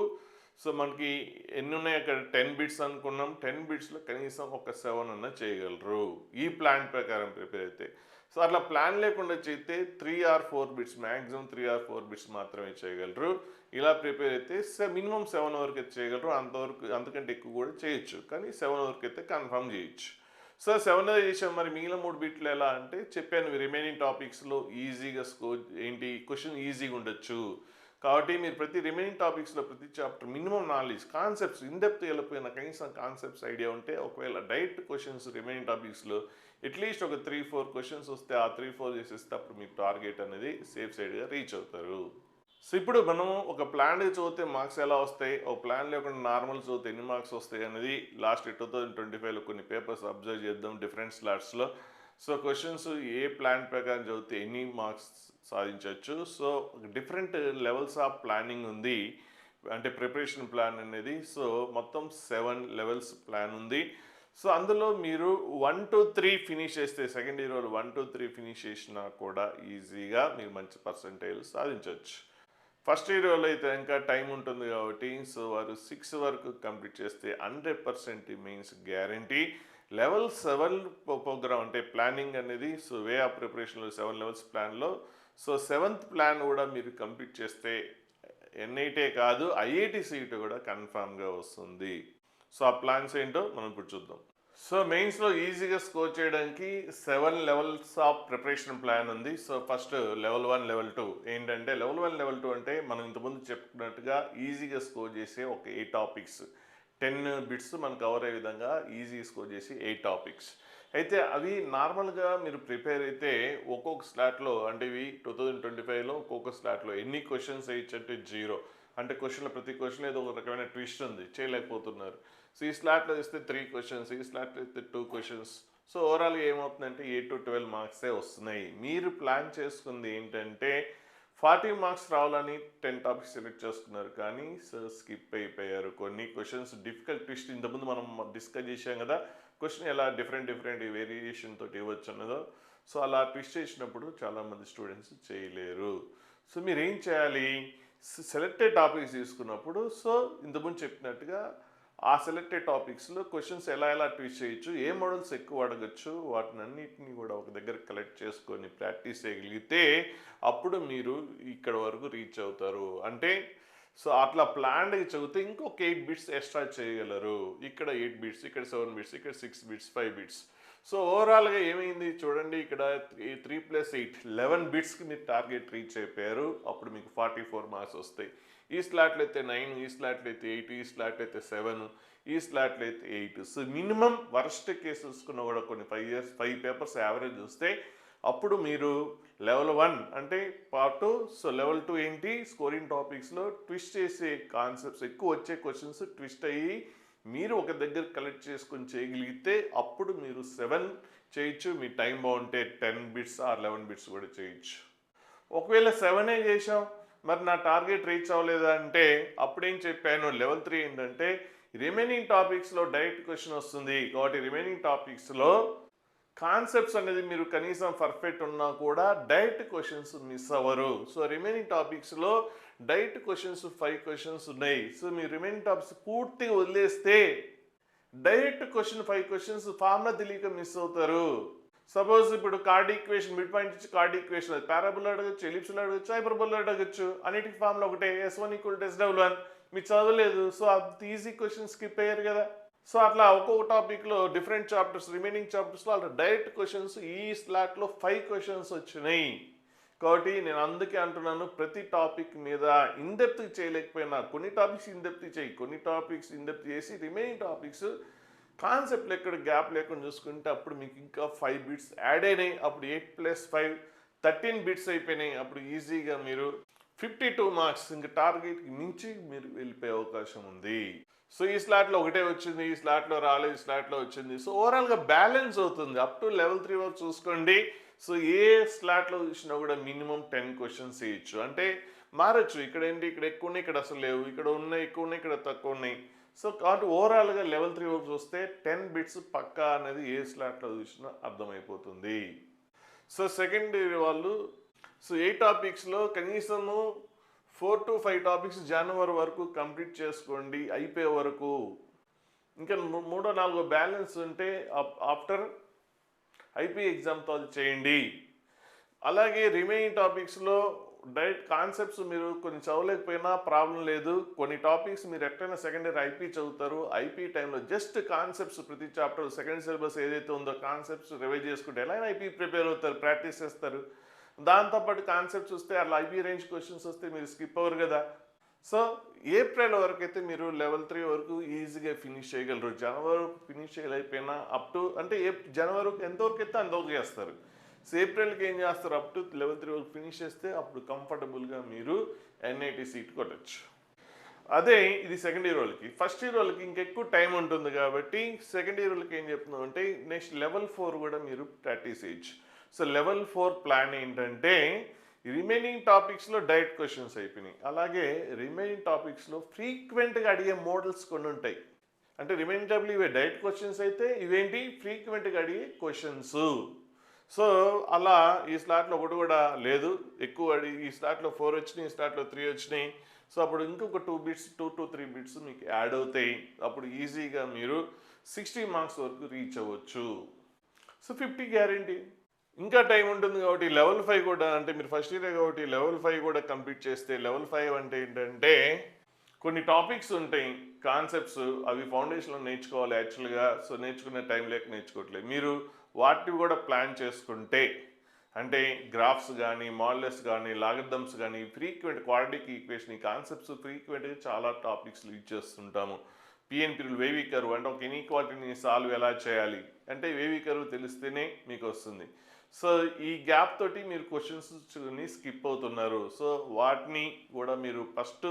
సో మనకి ఎన్ని ఉన్నాయి అక్కడ 10 బిట్స్ అనుకున్నాం. 10 బిట్స్లో కనీసం ఒక 7 అన్న చేయగలరు ఈ ప్లాన్ ప్రకారం ప్రిపేర్ అయితే. సో అట్లా ప్లాన్ లేకుండా చేస్తే 3 or 4 bits maximum 3 or 4 bits మాత్రమే చేయగలరు. ఇలా ప్రిపేర్ అయితే మినిమం 7 వరకు అయితే చేయగలరు. అంతవరకు అంతకంటే ఎక్కువ కూడా చేయొచ్చు కానీ 7 వరకు అయితే కన్ఫర్మ్ చేయొచ్చు. సో 7 చేసాం. మరి మిగిలిన 3 బిట్లు ఎలా అంటే చెప్పాను రిమైనింగ్ టాపిక్స్లో ఈజీగా స్కోర్ ఏంటి క్వశ్చన్ ఈజీగా ఉండొచ్చు. కాబట్టి మీరు ప్రతి రిమైనింగ్ టాపిక్స్లో ప్రతి chapter minimum knowledge concepts in depth వెళ్ళిపోయిన కనీసం కాన్సెప్ట్స్ ఐడియా ఉంటే ఒకవేళ డైరెక్ట్ క్వశ్చన్స్ రిమైనింగ్ టాపిక్స్లో అట్లీస్ట్ ఒక 3-4 క్వశ్చన్స్ వస్తే ఆ 3-4 చేసేస్తే అప్పుడు మీ టార్గెట్ అనేది సేఫ్ సైడ్గా రీచ్ అవుతారు. సో ఇప్పుడు మనం ఒక ప్లాన్ చదివితే మార్క్స్ ఎలా వస్తాయి, ఒక ప్లాన్ లేకుండా నార్మల్ చదివితే ఎన్ని మార్క్స్ వస్తాయి అనేది లాస్ట్ 2025లో కొన్ని పేపర్స్ అబ్జర్వ్ చేద్దాం డిఫరెంట్ స్లాట్స్లో. సో క్వశ్చన్స్ ఏ ప్లాన్ ప్రకారం చదివితే ఎన్ని మార్క్స్ సాధించవచ్చు. So different levels of planning ఉంది అంటే ప్రిపరేషన్ ప్లాన్ అనేది. సో మొత్తం 7 లెవెల్స్ ప్లాన్ ఉంది. సో అందులో మీరు 1 to 3 ఫినిష్ చేస్తే సెకండ్ ఇయర్ 1 to 3 ఫినిష్ చేసినా కూడా ఈజీగా మీరు మంచి పర్సంటేజ్ సాధించవచ్చు. ఫస్ట్ ఇయర్ అయితే ఇంకా టైం ఉంటుంది కాబట్టి సో వారు 6 వరకు కంప్లీట్ చేస్తే 100% మీన్స్ గ్యారంటీ. లెవెల్ 7 ప్రోగ్రామ్ అంటే ప్లానింగ్ అనేది సో వే ఆఫ్ ప్రిపరేషన్లో 7 లెవెల్స్ ప్లాన్లో సో 7th ప్లాన్ కూడా మీరు కంప్లీట్ చేస్తే ఎన్ఐటీ కాదు, ఐఐటి సీట్ కూడా కన్ఫామ్గా వస్తుంది. సో ఆ ప్లాన్స్ ఏంటో మనం ఇప్పుడు చూద్దాం. సో మెయిన్స్లో ఈజీగా స్కోర్ చేయడానికి 7 లెవెల్స్ ఆఫ్ ప్రిపరేషన్ ప్లాన్ ఉంది. సో ఫస్ట్ లెవెల్ 1, లెవెల్ 2 ఏంటంటే, లెవెల్ 1, లెవెల్ 2 అంటే మనం ఇంతకుముందు చెప్పుకున్నట్టుగా ఈజీగా స్కోర్ చేసే ఒక 8 టాపిక్స్, 10 బిట్స్ మనం కవర్ అయ్యే విధంగా ఈజీ స్కోర్ చేసి 8 టాపిక్స్. అయితే అవి నార్మల్గా మీరు ప్రిపేర్ అయితే ఒక్కొక్క స్లాట్లో, అంటే ఇవి 2025లో ఒక్కొక్క స్లాట్లో ఎన్ని క్వశ్చన్స్ వేయచ్చు అంటే 0. అంటే ప్రతి క్వశ్చన్ ఏదో ఒక రకమైన ట్విస్ట్ ఉంది, చేయలేకపోతున్నారు. సో ఈ స్లాట్లో ఇస్తే 3 క్వశ్చన్స్, ఈ స్లాట్లో ఇస్తే 2 క్వశ్చన్స్. సో ఓవరాల్గా ఏమవుతుందంటే 8 to 12 మార్క్సే వస్తున్నాయి. మీరు ప్లాన్ చేసుకుంది ఏంటంటే 40 మార్క్స్ రావాలని 10 టాపిక్స్ సెలెక్ట్ చేసుకున్నారు, కానీ సో స్కిప్ అయిపోయారు. కొన్ని క్వశ్చన్స్ డిఫికల్ట్ ట్విస్ట్, ఇంతకుముందు మనం డిస్కస్ చేసాం కదా, క్వశ్చన్ ఎలా డిఫరెంట్ వేరియేషన్ తోటి ఇవ్వచ్చు అన్నదో. సో అలా ట్విస్ట్ చేసినప్పుడు చాలామంది స్టూడెంట్స్ చేయలేరు. సో మీరు ఏం చేయాలి, సెలెక్టెడ్ టాపిక్స్ తీసుకున్నప్పుడు సో ఇంతకుముందు చెప్పినట్టుగా ఆ సెలెక్టెడ్ టాపిక్స్లో క్వశ్చన్స్ ఎలా ట్విస్ట్ చేయొచ్చు, ఏ మోడల్స్ ఎక్కువ అడగచ్చు, వాటిని అన్నిటిని కూడా ఒక దగ్గర కలెక్ట్ చేసుకొని ప్రాక్టీస్ చేయగలిగితే అప్పుడు మీరు ఇక్కడ వరకు రీచ్ అవుతారు. అంటే సో అట్లా ప్లాన్డ్గా చదివితే ఇంకొక 8 బిట్స్ ఎక్స్ట్రా చేయగలరు. ఇక్కడ 8 బిట్స్, ఇక్కడ 7 బిట్స్, ఇక్కడ 6 బిట్స్, 5 బిట్స్. సో ఓవరాల్గా ఏమైంది చూడండి, ఇక్కడ 3 + 8 11 బిట్స్కి మీరు టార్గెట్ రీచ్ అయిపోయారు. అప్పుడు మీకు 44 మార్క్స్ వస్తాయి. ఈ స్లాట్లో అయితే 9, ఈ స్లాట్లో అయితే 8, ఈ స్లాట్లో అయితే 7, ఈ స్లాట్లో అయితే 8. సో మినిమం వర్స్ట్ కేసెస్కున్న కూడా కొన్ని 5 పేపర్స్ యావరేజ్ వస్తే అప్పుడు మీరు లెవెల్ 1 అంటే పార్ట్ 2. సో లెవెల్ 2 ఏంటి, స్కోరింగ్ టాపిక్స్లో ట్విస్ట్ చేసే కాన్సెప్ట్స్, ఎక్కువ వచ్చే క్వశ్చన్స్ ట్విస్ట్ అయ్యి మీరు ఒక దగ్గర కలెక్ట్ చేసుకొని చేయగలిగితే అప్పుడు మీరు 7 చేయొచ్చు. మీ టైం బాగుంటే 10 బిట్స్ ఆర్ 11 బిట్స్ కూడా చేయొచ్చు. ఒకవేళ 7 చేసాం, మరి నా టార్గెట్ రీచ్ అవ్వలేదా అంటే అప్పుడేం చెప్పాను, లెవెల్ 3 ఏంటంటే రిమైనింగ్ టాపిక్స్లో డైరెక్ట్ క్వశ్చన్ వస్తుంది కాబట్టి రిమైనింగ్ టాపిక్స్లో కాన్సెప్ట్స్ అనేది మీరు కనీసం పర్ఫెక్ట్ ఉన్నా కూడా డైరెక్ట్ క్వశ్చన్స్ మిస్ అవ్వరు. సో రిమైనింగ్ టాపిక్స్లో డైరెక్ట్ క్వశ్చన్స్ 5 క్వశ్చన్స్ ఉన్నాయి. సో మీరు రిమైనింగ్ టాపిక్స్ పూర్తిగా వదిలేస్తే డైరెక్ట్ క్వశ్చన్ 5 క్వశ్చన్స్ ఫార్ములా తెలియక మిస్ అవుతారు. సపోజ్ ఇప్పుడు కార్డ్ ఈక్వేషన్, మిడ్ పాయింట్ ఇచ్చి కార్డ్ ఈక్వేషన్, అది పారాబోలా అడగచ్చు, ఎలిప్స్లో అడగచ్చు, హైపర్బోలా అడగచ్చు, అన్నిటికి ఫార్ములా ఒకటే, S1 = SW1. మీరు చదవలేదు, సో అంత ఈజీ క్వశ్చన్ స్కిప్ అయ్యారు కదా. సో అట్లా ఒక్కొక్క టాపిక్లో డిఫరెంట్ చాప్టర్స్, రిమైనింగ్ చాప్టర్స్లో అలా డైరెక్ట్ క్వశ్చన్స్ ఈ స్లాట్లో 5 క్వశ్చన్స్ వచ్చినాయి. కాబట్టి నేను అందుకే అంటున్నాను, ప్రతి టాపిక్ మీద ఇన్డెప్త్ చేయలేకపోయినా కొన్ని టాపిక్స్ ఇన్డెప్త్ చేయి, కొన్ని టాపిక్స్ ఇన్డెప్త్ చేసి రిమైనింగ్ టాపిక్స్ కాన్సెప్ట్లు ఎక్కడ గ్యాప్ లేకుండా చూసుకుంటే అప్పుడు మీకు ఇంకా 5 బిట్స్ యాడ్ అయినాయి. అప్పుడు 8 + 5 13 బిట్స్ అయిపోయినాయి. అప్పుడు ఈజీగా మీరు 52 మార్క్స్ ఇంకా టార్గెట్కి మించి మీరు వెళ్ళిపోయే అవకాశం ఉంది. సో ఈ స్లాట్లో ఒకటే వచ్చింది, ఈ స్లాట్లో రాలేదు, ఈ స్లాట్లో వచ్చింది. సో ఓవరాల్గా బ్యాలెన్స్ అవుతుంది. అప్ టు లెవెల్ 3 వరకు చూసుకోండి. సో ఏ స్లాట్లో చూసినా కూడా మినిమం 10 క్వశ్చన్స్ వేయచ్చు. అంటే మారచ్చు, ఇక్కడ ఏంటి, ఇక్కడ ఎక్కువ ఉన్నాయి, ఇక్కడ అసలు లేవు, ఇక్కడ ఉన్నాయి ఎక్కువ ఉన్నాయి, ఇక్కడ తక్కువ ఉన్నాయి. సో కాబట్టి ఓవరాల్గా లెవెల్ 3 వరకు చూస్తే 10 బిట్స్ పక్కా అనేది ఏ స్లాట్లో చూసినా అర్థమైపోతుంది. సో సెకండ్ వాళ్ళు సో 8 టాపిక్స్లో కనీసము 4 to 5 టాపిక్స్ జనవరి వరకు కంప్లీట్ చేసుకోండి, అయిపోయే వరకు. ఇంకా 3, 4 బ్యాలెన్స్ ఉంటే ఆఫ్టర్ ఐపీ ఎగ్జామ్తో అది చేయండి. అలాగే రిమైనింగ్ టాపిక్స్లో డైరెక్ట్ కాన్సెప్ట్స్ మీరు కొన్ని చదవలేకపోయినా ప్రాబ్లం లేదు. కొన్ని టాపిక్స్ మీరు ఎక్కడైనా సెకండ్ ఇయర్ ఐపీ చదువుతారు, ఐపీ టైంలో జస్ట్ కాన్సెప్ట్స్ ప్రతి చాప్టర్ సెకండ్ సిలబస్ ఏదైతే ఉందో కాన్సెప్ట్స్ రివైజ్ చేసుకుంటే ఎలా ఐపీ ప్రిపేర్ అవుతారు, ప్రాక్టీస్ చేస్తారు. దాంతోపాటు కాన్సెప్ట్స్ వస్తే అలా ఐపీ రేంజ్ క్వశ్చన్స్ వస్తే మీరు స్కిప్ అవ్వరు కదా. సో ఏప్రిల్ వరకు అయితే మీరు లెవెల్ 3 వరకు ఈజీగా ఫినిష్ చేయగలరు. జనవరి వరకు ఫినిష్ చేయలేకపోయినా అప్ టు అంటే జనవరి వరకు ఎంతవరకు అయితే అంతవరకు చేస్తారు. సో ఏప్రిల్కి ఏం చేస్తారు, అప్ టు లెవెల్ 3 వరకు ఫినిష్ చేస్తే అప్పుడు కంఫర్టబుల్గా మీరు ఎన్ఐటి సీట్ కొట్టచ్చు. అదే ఇది సెకండ్ ఇయర్ వాళ్ళకి. ఫస్ట్ ఇయర్ వాళ్ళకి ఇంకెక్కువ టైం ఉంటుంది కాబట్టి సెకండ్ ఇయర్ వాళ్ళకి ఏం చెప్తున్నాం అంటే నెక్స్ట్ లెవెల్ 4 కూడా మీరు ప్రాక్టీస్ చేయొచ్చు. సో లెవెల్ 4 ప్లాన్ ఏంటంటే రిమైనింగ్ టాపిక్స్లో డైరెక్ట్ క్వశ్చన్స్ అయిపోయినాయి. అలాగే రిమైనింగ్ టాపిక్స్లో ఫ్రీక్వెంట్గా అడిగే మోడల్స్ కొన్ని ఉంటాయి. అంటే రిమైనింగ్ టాపిక్లు ఇవే డైరెక్ట్ క్వశ్చన్స్ అయితే ఇవేంటి ఫ్రీక్వెంట్గా అడిగే క్వశ్చన్స్. సో అలా ఈ స్లాట్లో ఒకటి కూడా లేదు, ఎక్కువ ఈ స్లాట్లో 4 వచ్చినాయి, ఈ స్లాట్లో 3 వచ్చినాయి. సో అప్పుడు ఇంకొక 2 to 3 బిట్స్ మీకు యాడ్ అవుతాయి. అప్పుడు ఈజీగా మీరు 60 మార్క్స్ వరకు రీచ్ అవ్వచ్చు. So 50 guarantee. ఇంకా టైం ఉంటుంది కాబట్టి లెవెల్ 5 కూడా అంటే మీరు ఫస్ట్ ఇయర్ కాబట్టి లెవెల్ 5 కూడా కంప్లీట్ చేస్తే లెవెల్ 5 అంటే ఏంటంటే కొన్ని టాపిక్స్ ఉంటాయి కాన్సెప్ట్స్ అవి ఫౌండేషన్లో నేర్చుకోవాలి యాక్చువల్గా. సో నేర్చుకునే టైం లేక నేర్చుకోవట్లేదు. మీరు వాటిని కూడా ప్లాన్ చేసుకుంటే అంటే గ్రాఫ్స్ కానీ మాడ్యులస్ కానీ లాగరిథమ్స్ కానీ ఫ్రీక్వెంట్ క్వాడ్రాటిక్ ఈక్వేషన్ ఈ కాన్సెప్ట్స్ ఫ్రీక్వెంట్గా చాలా టాపిక్స్ యూజ్ చేస్తుంటాము. పిఎన్పీలు వేవీ కర్వ్ అంటే ఒక ఇన్ఈక్వాలిటీని సాల్వ్ ఎలా చేయాలి అంటే వేవీ కర్వ్ తెలిస్తేనే మీకు వస్తుంది. సో ఈ గ్యాప్ తోటి మీరు క్వశ్చన్స్ స్కిప్ అవుతున్నారు. సో వాటిని కూడా మీరు ఫస్ట్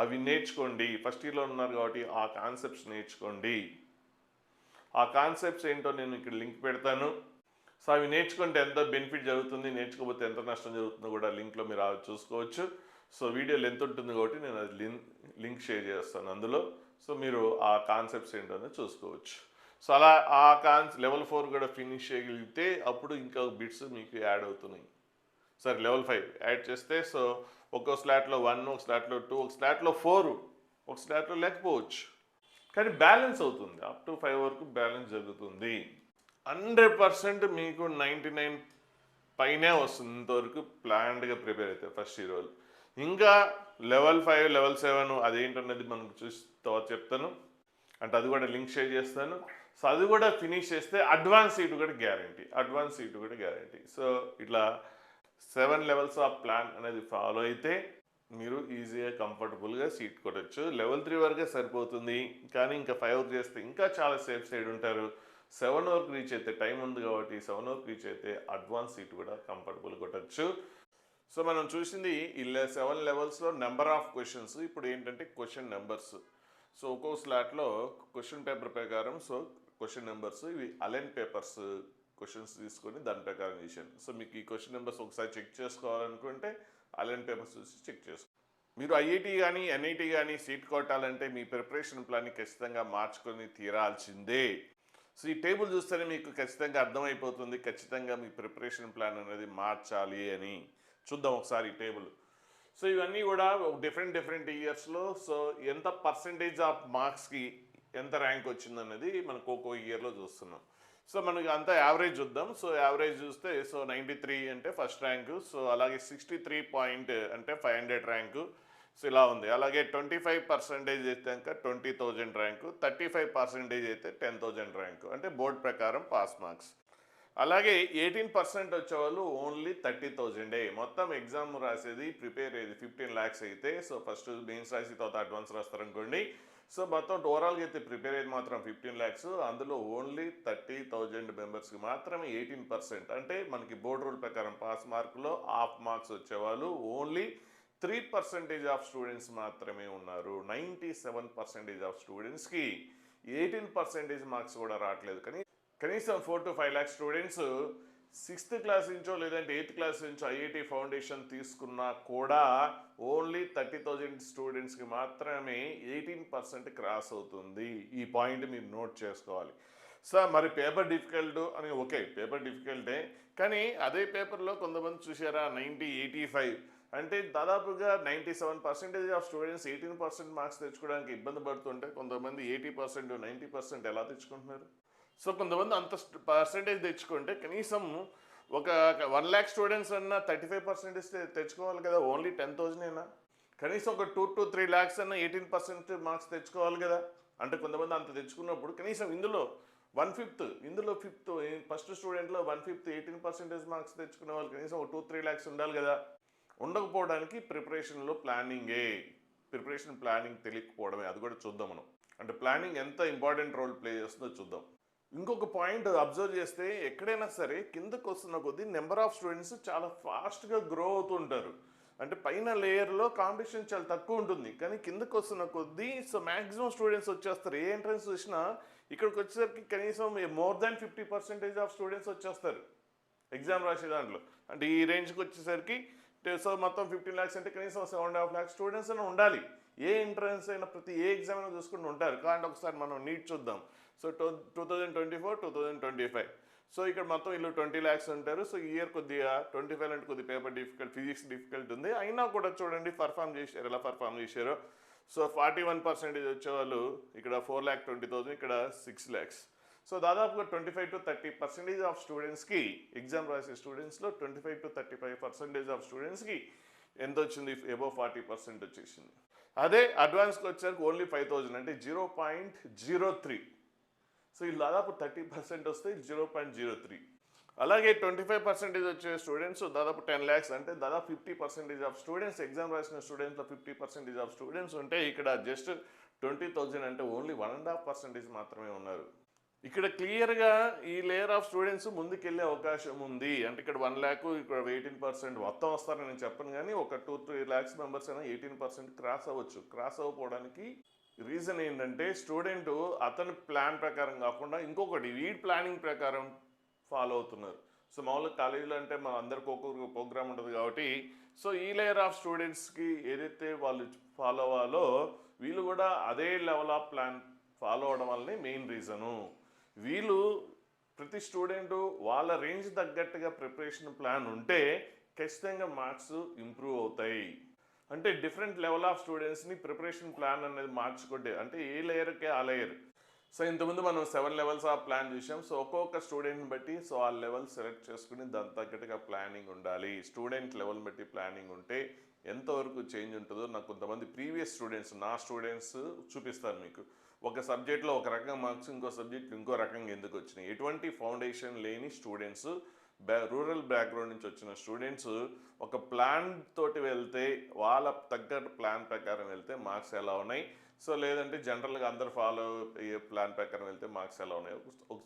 అవి నేర్చుకోండి. ఫస్ట్ ఇయర్లో ఉన్నారు కాబట్టి ఆ కాన్సెప్ట్స్ నేర్చుకోండి. ఆ కాన్సెప్ట్స్ ఏంటో నేను ఇక్కడ లింక్ పెడతాను. సో అవి నేర్చుకుంటే ఎంత బెనిఫిట్ జరుగుతుంది, నేర్చుకోకపోతే ఎంత నష్టం జరుగుతుందో కూడా లింక్లో మీరు చూసుకోవచ్చు. సో వీడియో లెంత్ ఉంటుంది కాబట్టి నేను అది లింక్ షేర్ చేస్తాను అందులో. సో మీరు ఆ కాన్సెప్ట్స్ ఏంటో చూసుకోవచ్చు. సో అలా ఆ లెవెల్ 4 కూడా ఫినిష్ చేయగలిగితే అప్పుడు ఇంకా బిట్స్ మీకు యాడ్ అవుతున్నాయి. సరే లెవెల్ 5 యాడ్ చేస్తే సో ఒక్కో స్లాట్లో 1, ఒక స్లాట్లో 2, ఒక స్లాట్లో 4, ఒక స్లాట్లో లేకపోవచ్చు, కానీ బ్యాలెన్స్ అవుతుంది. అప్ టు 5 వరకు బ్యాలెన్స్ జరుగుతుంది. 100% మీకు 99 పైనే వస్తుంది ఇంతవరకు ప్లాన్డ్గా ప్రిపేర్ అవుతాయి ఫస్ట్ ఇయర్ వాళ్ళు. ఇంకా లెవెల్ 5 లెవెల్ 7 అదేంటన్నది మనకు చూసి తర్వాత చెప్తాను. అంటే అది కూడా లింక్ షేర్ చేస్తాను. సో అది కూడా ఫినిష్ చేస్తే అడ్వాన్స్ సీట్ కూడా గ్యారంటీ. సో ఇట్లా 7 లెవెల్స్ ఆఫ్ ప్లాన్ అనేది ఫాలో అయితే మీరు ఈజీగా కంఫర్టబుల్గా సీట్ కొట్టచ్చు. లెవెల్ 3 వరకే సరిపోతుంది, కానీ ఇంకా 5 వరకు చేస్తే ఇంకా చాలా సేఫ్ సైడ్ ఉంటారు. 7 వరకు రీచ్ అయితే టైం ఉంది కాబట్టి 7 వరకు రీచ్ అయితే అడ్వాన్స్ సీట్ కూడా కంఫర్టబుల్ కొట్టచ్చు. సో మనం చూసింది ఈ 7 లెవెల్స్లో నెంబర్ ఆఫ్ క్వశ్చన్స్. ఇప్పుడు ఏంటంటే క్వశ్చన్ నెంబర్స్. సో ఒక్కో స్లాట్లో క్వశ్చన్ పేపర్ ప్రకారం సో క్వశ్చన్ నెంబర్స్ ఇవి అలైన్ పేపర్స్ క్వశ్చన్స్ తీసుకొని దాని ప్రకారం చేశాను. సో మీకు ఈ క్వశ్చన్ నెంబర్స్ ఒకసారి చెక్ చేసుకోవాలనుకుంటే అలైన్ పేపర్స్ చూసి చెక్ చేసుకో. మీరు ఐఐటి కానీ ఎన్ఐటి కానీ సీట్ కొట్టాలంటే మీ ప్రిపరేషన్ ప్లాన్ని ఖచ్చితంగా మార్చుకొని తీరాల్సిందే. సో ఈ టేబుల్ చూస్తేనే మీకు ఖచ్చితంగా అర్థమైపోతుంది ఖచ్చితంగా మీ ప్రిపరేషన్ ప్లాన్ అనేది మార్చాలి అని. చూద్దాం ఒకసారి ఈ టేబుల్. సో ఇవన్నీ కూడా డిఫరెంట్ ఇయర్స్లో సో ఎంత పర్సంటేజ్ ఆఫ్ మార్క్స్కి ఎంత ర్యాంక్ వచ్చిందనేది మనకు ఒక్కో ఇయర్లో చూస్తున్నాం. సో మనకి అంతా యావరేజ్ చూద్దాం. సో యావరేజ్ చూస్తే సో 93 అంటే ఫస్ట్ ర్యాంకు. సో అలాగే 63 పాయింట్ అంటే 500 ర్యాంకు. సో ఇలా ఉంది. అలాగే 25% అయితే కనుక 20,000 ర్యాంకు, 35% అయితే 10,000 ర్యాంకు అంటే బోర్డు ప్రకారం పాస్ మార్క్స్. అలాగే 18% వచ్చేవాళ్ళు ఓన్లీ 30,000. మొత్తం ఎగ్జామ్ రాసేది ప్రిపేర్ అయ్యేది 15 lakhs అయితే సో ఫస్ట్ మెయిన్స్ రాసి తర్వాత అడ్వాన్స్ రాస్తారనుకోండి. సో మొత్తం ఓవరాల్గా అయితే ప్రిపేర్ అయ్యేది మాత్రం 15 lakhs. అందులో ఓన్లీ 30,000 మెంబర్స్కి మాత్రమే 18% అంటే మనకి బోర్డు రూల్ ప్రకారం పాస్ మార్కులో హాఫ్ మార్క్స్ వచ్చేవాళ్ళు ఓన్లీ 3% ఆఫ్ స్టూడెంట్స్ మాత్రమే ఉన్నారు. 97% ఆఫ్ స్టూడెంట్స్కి 18% మార్క్స్ కూడా రావట్లేదు. కానీ కనీసం 4 to 5 lakhs students 6th class నుంచో లేదంటే 8th క్లాస్ నుంచో ఐఐటి ఫౌండేషన్ తీసుకున్నా కూడా ఓన్లీ 30,000 స్టూడెంట్స్కి మాత్రమే 18% క్రాస్ అవుతుంది. ఈ పాయింట్ మీరు నోట్ చేసుకోవాలి. సార్ మరి పేపర్ డిఫికల్ట్ అని ఓకే పేపర్ డిఫికల్టే, కానీ అదే పేపర్లో కొంతమంది చూసారా 90, 85 అంటే దాదాపుగా 97% ఆఫ్ స్టూడెంట్స్ 18% మార్క్స్ తెచ్చుకోవడానికి ఇబ్బంది పడుతుంటే కొంతమంది 80%, 90% ఎలా తెచ్చుకుంటున్నారు? సో కొంతమంది అంత పర్సంటేజ్ తెచ్చుకుంటే కనీసం ఒక 1 lakh స్టూడెంట్స్ అన్నా 35% తెచ్చుకోవాలి కదా. ఓన్లీ 10,000 అయినా కనీసం ఒక 2 to 3 lakhs అన్నా 18% మార్క్స్ తెచ్చుకోవాలి కదా. అంటే కొంతమంది అంత తెచ్చుకున్నప్పుడు కనీసం ఇందులో 1/5 ఇందులో ఫస్ట్ స్టూడెంట్లో 1/5 18% మార్క్స్ తెచ్చుకునే వాళ్ళు కనీసం ఒక 2-3 lakhs ఉండాలి కదా. ఉండకపోవడానికి ప్రిపరేషన్ ప్లానింగ్ తెలియకపోవడమే. అది కూడా చూద్దాం మనం. అంటే ప్లానింగ్ ఎంత ఇంపార్టెంట్ రోల్ ప్లే చేస్తుందో చూద్దాం. ఇంకొక పాయింట్ అబ్జర్వ్ చేస్తే ఎక్కడైనా సరే కిందకు వస్తున్న కొద్దీ నెంబర్ ఆఫ్ స్టూడెంట్స్ చాలా ఫాస్ట్గా గ్రో అవుతుంటారు. అంటే పైన లేయర్లో కాంపిటీషన్ చాలా తక్కువ ఉంటుంది, కానీ కిందకు వస్తున్న కొద్దీ సో మ్యాక్సిమం స్టూడెంట్స్ వచ్చేస్తారు. ఏ ఎంట్రన్స్ చూసినా ఇక్కడికి వచ్చేసరికి కనీసం మోర్ దాన్ 50% ఆఫ్ స్టూడెంట్స్ వచ్చేస్తారు ఎగ్జామ్ రాసే దాంట్లో. అంటే ఈ రేంజ్కి వచ్చేసరికి సో మొత్తం 15 lakhs అంటే కనీసం 7.5 lakhs స్టూడెంట్స్ అయినా ఉండాలి. ఏ ఎంట్రన్స్ అయినా ప్రతి ఏ ఎగ్జామ్ అయినా చూసుకుంటూ ఉంటారు. కాబట్టి ఒకసారి మనం నీట్ చూద్దాం. సో 2024, 2025 సో ఇక్కడ మొత్తం వీళ్ళు 20 lakhs ఉంటారు. సో ఈ ఇయర్ కొద్దిగా 25 అంటే కొద్దిగా పేపర్ డిఫికల్ట్, ఫిజిక్స్ డిఫికల్ట్ ఉంది. అయినా కూడా చూడండి ఎలా పర్ఫామ్ చేశారో. సో 41% వచ్చేవాళ్ళు ఇక్కడ 4,20,000, ఇక్కడ 6 lakhs. సో దాదాపుగా 25 to 30% ఆఫ్ స్టూడెంట్స్కి, ఎగ్జామ్ రాసే స్టూడెంట్స్లో 25 to 35% ఆఫ్ స్టూడెంట్స్కి ఎంత వచ్చింది? అబౌవ్ 40% వచ్చేసింది. అదే అడ్వాన్స్కి వచ్చేసరికి ఓన్లీ 5000 అంటే 0.03. సో ఇది దాదాపు 30% వస్తే 0.03. అలాగే 25% వచ్చే స్టూడెంట్స్ దాదాపు 10 lakhs అంటే దాదాపు 50% ఆఫ్ స్టూడెంట్స్, ఎగ్జామ్ రాసిన స్టూడెంట్స్లో 50% ఆఫ్ స్టూడెంట్స్ ఉంటే ఇక్కడ జస్ట్ 20,000 అంటే ఓన్లీ 1.5% మాత్రమే ఉన్నారు. ఇక్కడ క్లియర్గా ఈ లేయర్ ఆఫ్ స్టూడెంట్స్ ముందుకెళ్ళే అవకాశం ఉంది. అంటే ఇక్కడ 1 lakh, ఇక్కడ 18% మొత్తం వస్తారని నేను చెప్పను, కానీ ఒక 2-3 lakhs మెంబర్స్ అయినా 18% క్రాస్ అవ్వచ్చు. క్రాస్ అవ్వకపోవడానికి రీజన్ ఏంటంటే స్టూడెంట్ అతని ప్లాన్ ప్రకారం కాకుండా ఇంకొకటి వీడి ప్లానింగ్ ప్రకారం ఫాలో అవుతున్నారు. సో మామూలుగా కాలేజీలో అంటే మన అందరికి ఒక్కొక్క ప్రోగ్రామ్ ఉంటుంది కాబట్టి, సో ఈ లేయర్ ఆఫ్ స్టూడెంట్స్కి ఏదైతే వాళ్ళు ఫాలో అవ్వాలో వీళ్ళు కూడా అదే లెవెల్ ఆఫ్ ప్లాన్ ఫాలో అవడం వల్లనే మెయిన్ రీజను. వీళ్ళు ప్రతి స్టూడెంటు వాళ్ళ రేంజ్ తగ్గట్టుగా ప్రిపరేషన్ ప్లాన్ ఉంటే ఖచ్చితంగా మార్క్స్ ఇంప్రూవ్ అవుతాయి. అంటే డిఫరెంట్ లెవెల్ ఆఫ్ స్టూడెంట్స్ని ప్రిపరేషన్ ప్లాన్ అనేది మార్చుకుంటే, అంటే ఏ లేయర్కే ఆ లేయర్. సో ఇంతకుముందు మనం 7 levels ఆఫ్ ప్లాన్ చూసాం. సో ఒక్కొక్క స్టూడెంట్ని బట్టి సో ఆ లెవెల్ సెలెక్ట్ చేసుకుని దాని తగ్గట్టుగా ప్లానింగ్ ఉండాలి. స్టూడెంట్ లెవెల్ బట్టి ప్లానింగ్ ఉంటే ఎంతవరకు చేంజ్ ఉంటుందో నాకు కొంతమంది ప్రీవియస్ స్టూడెంట్స్, నా స్టూడెంట్స్ చూపిస్తాను మీకు. ఒక సబ్జెక్ట్లో ఒక రకంగా మార్క్స్, ఇంకో సబ్జెక్ట్లో ఇంకో రకంగా ఎందుకు వచ్చినాయి. ఎటువంటి ఫౌండేషన్ లేని స్టూడెంట్స్, రూరల్ బ్యాక్గ్రౌండ్ నుంచి వచ్చిన స్టూడెంట్స్ ఒక ప్లాన్ తోటి వెళ్తే, వాళ్ళ తగ్గట్టు ప్లాన్ ప్రకారం వెళ్తే మార్క్స్ ఎలా ఉన్నాయి, సో లేదంటే జనరల్గా అందరు ఫాలో అయ్యే ప్లాన్ ప్రకారం వెళ్తే మార్క్స్ ఎలా ఉన్నాయో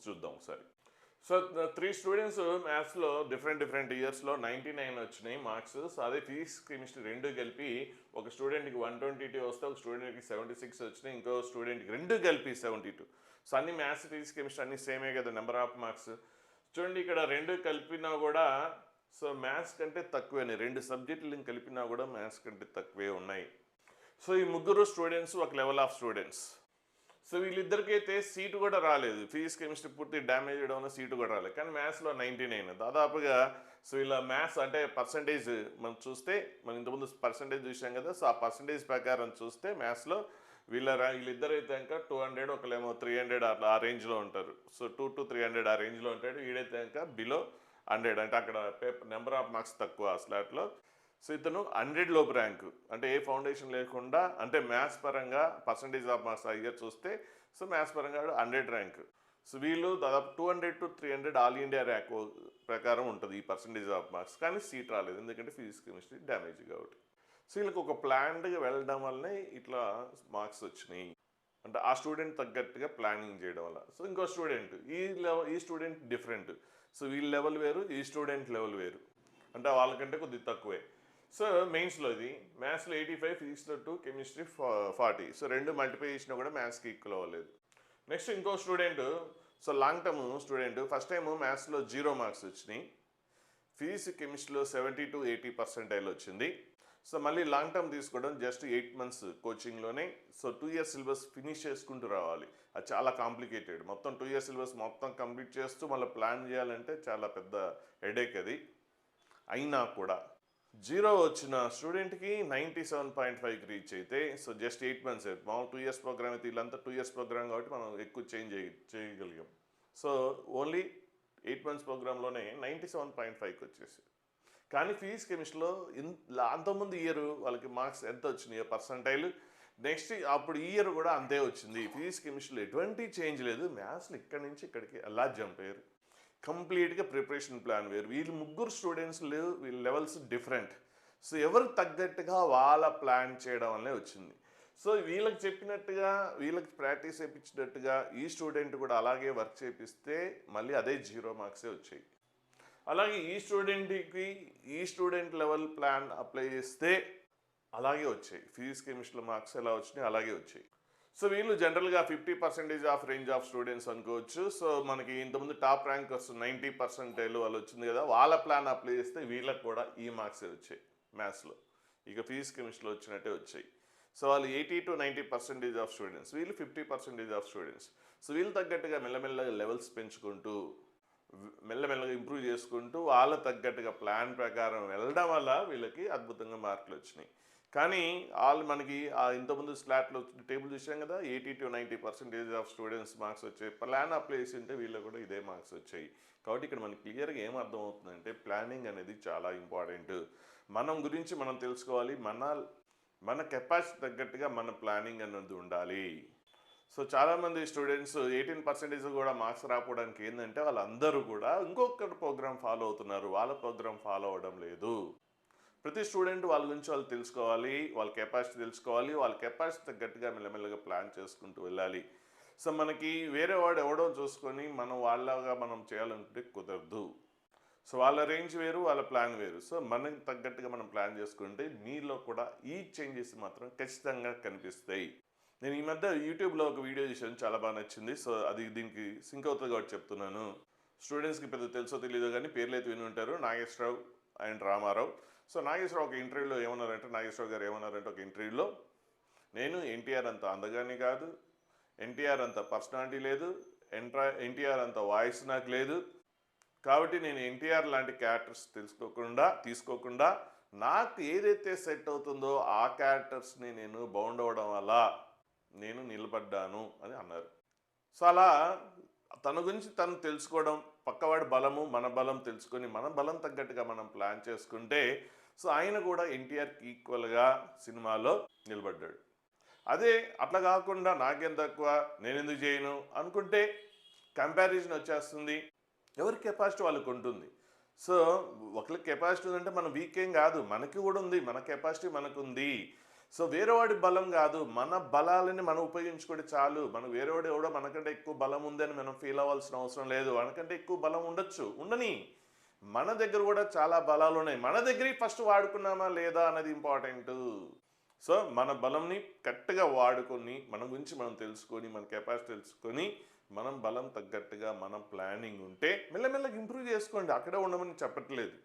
చూద్దాం ఒకసారి. సో 3 స్టూడెంట్స్ మ్యాథ్స్లో డిఫరెంట్ ఇయర్స్లో 99 వచ్చినాయి మార్క్స్. సో అదే ఫిజిక్స్, కెమిస్ట్రీ రెండు కలిపి ఒక స్టూడెంట్కి 122 వస్తే ఒక స్టూడెంట్కి 76 వచ్చినాయి, ఇంకో స్టూడెంట్కి రెండు కలిపి 72. సో అన్ని మ్యాథ్స్, ఫిజిక్స్, కెమిస్ట్రీ అన్ని సేమే కదా నెంబర్ ఆఫ్ మార్క్స్. చూడండి ఇక్కడ రెండు కలిపినా కూడా సో మ్యాథ్స్ కంటే తక్కువే, రెండు సబ్జెక్టులను కలిపినా కూడా మ్యాథ్స్ కంటే తక్కువే ఉన్నాయి. సో ఈ ముగ్గురు స్టూడెంట్స్ ఒక లెవెల్ ఆఫ్ స్టూడెంట్స్. సో వీళ్ళిద్దరికైతే సీటు కూడా రాలేదు. ఫిజిక్స్, కెమిస్ట్రీ పూర్తి డ్యామేజ్ చేయడం వల్ల సీటు కూడా రాలేదు, కానీ మ్యాథ్స్లో 99 దాదాపుగా. సో ఇలా మ్యాథ్స్ అంటే పర్సంటేజ్ మనం చూస్తే, మనం ఇంతకుముందు పర్సంటేజ్ చూసాం కదా, సో ఆ పర్సంటేజ్ ప్రకారం చూస్తే మ్యాథ్స్లో వీళ్ళిద్దరైతే ఇంకా 200, ఒకళ్ళేమో 300 అట్లా ఆ రేంజ్లో ఉంటారు. సో 2 to 300 ఆ రేంజ్లో ఉంటాడు. వీడైతే ఇంకా బిలో 100, అంటే అక్కడ నెంబర్ ఆఫ్ మార్క్స్ తక్కువ ఆ స్లాట్లో. సో ఇతను 100 లోపు ర్యాంకు, అంటే ఏ ఫౌండేషన్ లేకుండా, అంటే మ్యాథ్స్ పరంగా పర్సంటేజ్ ఆఫ్ మార్క్స్ ఆ ఇయర్ చూస్తే సో మ్యాథ్స్ పరంగా 100 ర్యాంక్. సో వీళ్ళు దాదాపు 200 to 300 ఆల్ ఇండియా ర్యాంక్ ప్రకారం ఉంటుంది ఈ పర్సంటేజ్ ఆఫ్ మార్క్స్, కానీ సీట్ రాలేదు ఎందుకంటే ఫిజిక్స్, కెమిస్ట్రీ డ్యామేజ్ కాబట్టి. సో వీళ్ళకి ఒక ప్లాన్డ్గా వెళ్ళడం వల్లనే ఇట్లా మార్క్స్ వచ్చినాయి, అంటే ఆ స్టూడెంట్ తగ్గట్టుగా ప్లానింగ్ చేయడం వల్ల. సో ఇంకో స్టూడెంట్ ఈ స్టూడెంట్ డిఫరెంట్. సో వీళ్ళ లెవెల్ వేరు, ఈ స్టూడెంట్ లెవెల్ వేరు, అంటే వాళ్ళకంటే కొద్దిగా తక్కువే. సో మెయిన్స్లో ఇది మ్యాథ్స్లో 85, ఫిజిక్స్లో 2, కెమిస్ట్రీ 40. సో రెండు మల్టిప్లై చేసినా కూడా మ్యాథ్స్కి ఈక్వల్ అవ్వలేదు. నెక్స్ట్ ఇంకో student, so long term student, first time మ్యాథ్స్లో 0 మార్క్స్ వచ్చినాయి, ఫిజిక్స్, కెమిస్ట్రీలో 70 to 80% వచ్చింది. సో మళ్ళీ లాంగ్ టర్మ్ తీసుకోవడం జస్ట్ 8 months కోచింగ్లోనే. సో 2 years సిలబస్ ఫినిష్ చేసుకుంటూ రావాలి, అది చాలా కాంప్లికేటెడ్. మొత్తం 2 years సిలబస్ మొత్తం కంప్లీట్ చేస్తూ మళ్ళీ ప్లాన్ చేయాలంటే చాలా పెద్ద హెడేక్ అది. అయినా కూడా 0 వచ్చిన స్టూడెంట్కి 97.5కి రీచ్ అయితే, సో జస్ట్ 8 months. మామూలు 2 years ప్రోగ్రామ్ అయితే వీళ్ళంతా 2 years ప్రోగ్రామ్ కాబట్టి మనం ఎక్కువ చేంజ్ చేయగలిగాం. సో ఓన్లీ 8 months ప్రోగ్రాంలోనే 97.5కి వచ్చేసి. కానీ ఫిజిక్స్, కెమిస్ట్రీలో అంతకుముందు ఇయర్ వాళ్ళకి మార్క్స్ ఎంత వచ్చినాయో పర్సంటైల్, నెక్స్ట్ అప్పుడు ఈ ఇయర్ కూడా అంతే వచ్చింది. ఫిజిక్స్, కెమిస్ట్రీలో ఎటువంటి చేంజ్ లేదు. మ్యాథ్స్లో ఇక్కడి నుంచి ఇక్కడికి అలా జంప్ అయ్యారు. కంప్లీట్గా ప్రిపరేషన్ ప్లాన్ వేరు. వీళ్ళు ముగ్గురు స్టూడెంట్స్ వీళ్ళ లెవెల్స్ డిఫరెంట్. సో ఎవరికి తగ్గట్టుగా వాళ్ళ ప్లాన్ చేయడం వల్లే వచ్చింది. సో వీళ్ళకి చెప్పినట్టుగా, వీళ్ళకి ప్రాక్టీస్ చేయించినట్టుగా ఈ స్టూడెంట్ కూడా అలాగే వర్క్ చేపిస్తే మళ్ళీ అదే 0 మార్క్సే వచ్చాయి. అలాగే ఈ స్టూడెంట్కి ఈ స్టూడెంట్ లెవెల్ ప్లాన్ అప్లై చేస్తే అలాగే వచ్చాయి. ఫిజిక్స్, కెమిస్ట్రీలో మార్క్స్ ఎలా వచ్చినాయి అలాగే వచ్చాయి. సో వీళ్ళు జనరల్గా 50% ఆఫ్ రేంజ్ ఆఫ్ స్టూడెంట్స్ అనుకోవచ్చు. సో మనకి ఇంతకుముందు టాప్ ర్యాంకర్స్ 90% వాళ్ళు వచ్చింది కదా, వాళ్ళ ప్లాన్ అప్లై చేస్తే వీళ్ళకి కూడా ఈ మార్క్సే వచ్చాయి మ్యాథ్స్లో. ఇక ఫిజిక్స్, కెమిస్ట్రీలో వచ్చినట్టే వచ్చాయి. సో వాళ్ళు 80 to 90% ఆఫ్ స్టూడెంట్స్, వీళ్ళు 50% ఆఫ్ స్టూడెంట్స్. సో వీళ్ళు తగ్గట్టుగా మెల్లమెల్లగా లెవెల్స్ పెంచుకుంటూ మెల్లమెల్లగా ఇంప్రూవ్ చేసుకుంటూ వాళ్ళ తగ్గట్టుగా ప్లాన్ ప్రకారం వెళ్ళడం వల్ల వీళ్ళకి అద్భుతంగా మార్కులు వచ్చినాయి. కానీ వాళ్ళు మనకి ఇంతకుముందు స్లాట్లో టేబుల్ చూసాం కదా, 80 to 90% ఆఫ్ స్టూడెంట్స్ మార్క్స్ వచ్చాయి. ప్లాన్ అప్లై చేసి ఉంటే వీళ్ళకి కూడా ఇదే మార్క్స్ వచ్చాయి. కాబట్టి ఇక్కడ మనకి క్లియర్గా ఏం అర్థమవుతుందంటే ప్లానింగ్ అనేది చాలా ఇంపార్టెంట్. మనం గురించి మనం తెలుసుకోవాలి, మన కెపాసిటీ తగ్గట్టుగా మన ప్లానింగ్ అనేది ఉండాలి. సో చాలామంది స్టూడెంట్స్ 18% కూడా మార్క్స్ రాకపోవడానికి ఏంటంటే వాళ్ళందరూ కూడా ఇంకొకటి ప్రోగ్రామ్ ఫాలో అవుతున్నారు, వాళ్ళ ప్రోగ్రామ్ ఫాలో అవ్వడం లేదు. ప్రతి స్టూడెంట్ వాళ్ళ గురించి వాళ్ళు తెలుసుకోవాలి, వాళ్ళ కెపాసిటీ తెలుసుకోవాలి, వాళ్ళ కెపాసిటీ తగ్గట్టుగా మెల్లమెల్లగా ప్లాన్ చేసుకుంటూ వెళ్ళాలి. సో మనకి వేరే వాడు ఎవడో చూసుకొని మనం వాళ్ళగా మనం చేయాలనుకుంటే కుదరదు. సో వాళ్ళ రేంజ్ వేరు, వాళ్ళ ప్లాన్ వేరు. సో మనకి తగ్గట్టుగా మనం ప్లాన్ చేసుకుంటే మీలో కూడా ఈ చేంజెస్ మాత్రం ఖచ్చితంగా కనిపిస్తాయి. నేను ఈ మధ్య యూట్యూబ్లో ఒక వీడియో చూసాను, చాలా బాగా నచ్చింది. సో అది దీనికి సింక్ అవుతుంది కాబట్టి చెప్తున్నాను. స్టూడెంట్స్కి పెద్ద తెలుసో తెలియదో కానీ పేర్లు అయితే విని ఉంటారు, నాగేశ్వరరావు అండ్ రామారావు. సో నాగేశ్వరరావు ఒక ఇంటర్వ్యూలో ఏమన్నారంటే, నాగేశ్వరరావు గారు ఏమన్నారంటే ఒక ఇంటర్వ్యూలో, నేను ఎన్టీఆర్ అంత అందగాని కాదు, ఎన్టీఆర్ అంత పర్సనాలిటీ లేదు, ఎన్టీఆర్ అంత వాయిస్ నాకు లేదు, కాబట్టి నేను ఎన్టీఆర్ లాంటి క్యారెక్టర్స్ తీసుకోకుండా నాకు ఏదైతే సెట్ అవుతుందో ఆ క్యారెక్టర్స్ని నేను బౌండ్ అవ్వడం వల్ల నేను నిలబడ్డాను అని అన్నారు. సో అలా తన గురించి తను తెలుసుకోవడం, పక్కవాడి బలము మన బలం తెలుసుకొని మన బలం తగ్గట్టుగా మనం ప్లాన్ చేసుకుంటే, సో ఆయన కూడా ఎన్టీఆర్కి ఈక్వల్గా సినిమాలో నిలబడ్డాడు. అదే అట్లా కాకుండా నాకేం తక్కువ, నేను ఎందుకు చేయను అనుకుంటే కంపారిజన్ వచ్చేస్తుంది. ఎవరి కెపాసిటీ వాళ్ళకు ఉంటుంది. సో ఒకరికి కెపాసిటీ ఉందంటే మనం వీక్ ఏం కాదు, మనకి కూడా ఉంది, మన కెపాసిటీ మనకు ఉంది. సో వేరేవాడి బలం కాదు, మన బలాలని మనం ఉపయోగించుకుంటే చాలు. వేరేవాడు ఎవడో మనకంటే ఎక్కువ బలం ఉందని మనం ఫీల్ అవ్వాల్సిన అవసరం లేదు. మనకంటే ఎక్కువ బలం ఉండని, మన దగ్గర కూడా చాలా బలాలు ఉన్నాయి. మన దగ్గర ఫస్ట్ వాడుకున్నామా లేదా అన్నది ఇంపార్టెంట్. సో మన బలంని కరెక్ట్గా వాడుకొని, మన గురించి మనం తెలుసుకొని, మన కెపాసిటీ తెలుసుకొని, మనం బలం తగ్గట్టుగా మనం ప్లానింగ్ ఉంటే మెల్లమెల్లగా ఇంప్రూవ్ చేసుకోండి, అక్కడే ఉండమని చెప్పట్లేదు.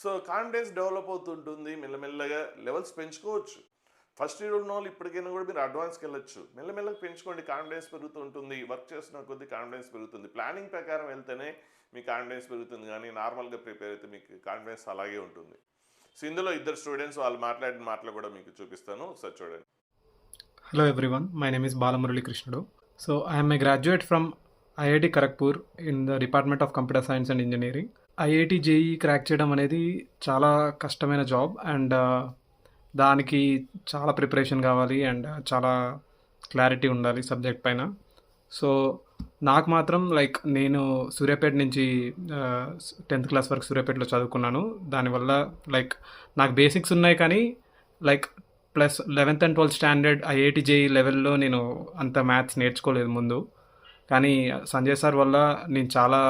సో కాన్ఫిడెన్స్ డెవలప్ అవుతుంటుంది, మెల్లమెల్లగా లెవెల్స్ పెంచుకోవచ్చు. ఫస్ట్ ఇయర్ ఉన్న వాళ్ళు ఇప్పటికైనా కూడా మీరు అడ్వాన్స్కి వెళ్ళొచ్చు. మెల్లమెల్లగా పెంచుకోండి, కాన్ఫిడెన్స్ పెరుగుతుంటుంది. వర్క్ చేస్తున్న కొద్దీ కాన్ఫిడెన్స్ పెరుగుతుంది. ప్లానింగ్ ప్రకారం వెళ్తేనే మీ కాన్ఫిడెన్స్ పెరుగుతుంది, కానీ నార్మల్గా ప్రిపేర్ అయితే మీకు కాన్ఫిడెన్స్ అలాగే ఉంటుంది. సో ఇందులో ఇద్దరు స్టూడెంట్స్ వాళ్ళు మాట్లాడిన మాటలు కూడా మీకు చూపిస్తాను, ఒకసారి చూడండి. Hello everyone, my name is Balamurali Krishnadu. So I am a graduate from IIT Kharagpur in the Department of Computer Science and Engineering. IIT JEE crack చేయడం అనేది చాలా కష్టమైన జాబ్ అండ్ దానికి చాలా ప్రిపరేషన్ కావాలి అండ్ చాలా క్లారిటీ ఉండాలి సబ్జెక్ట్ పైన. సో నాకు మాత్రం నేను సూర్యాపేట నుంచి 10th క్లాస్ వరకు సూర్యాపేటలో చదువుకున్నాను. దానివల్ల నాకు బేసిక్స్ ఉన్నాయి, కానీ plus 11th and 12th standard IIT JEE లెవెల్లో నేను అంత మ్యాథ్స్ నేర్చుకోలేదు ముందు. కానీ సంజయ్ సార్ వల్ల నేను చాలా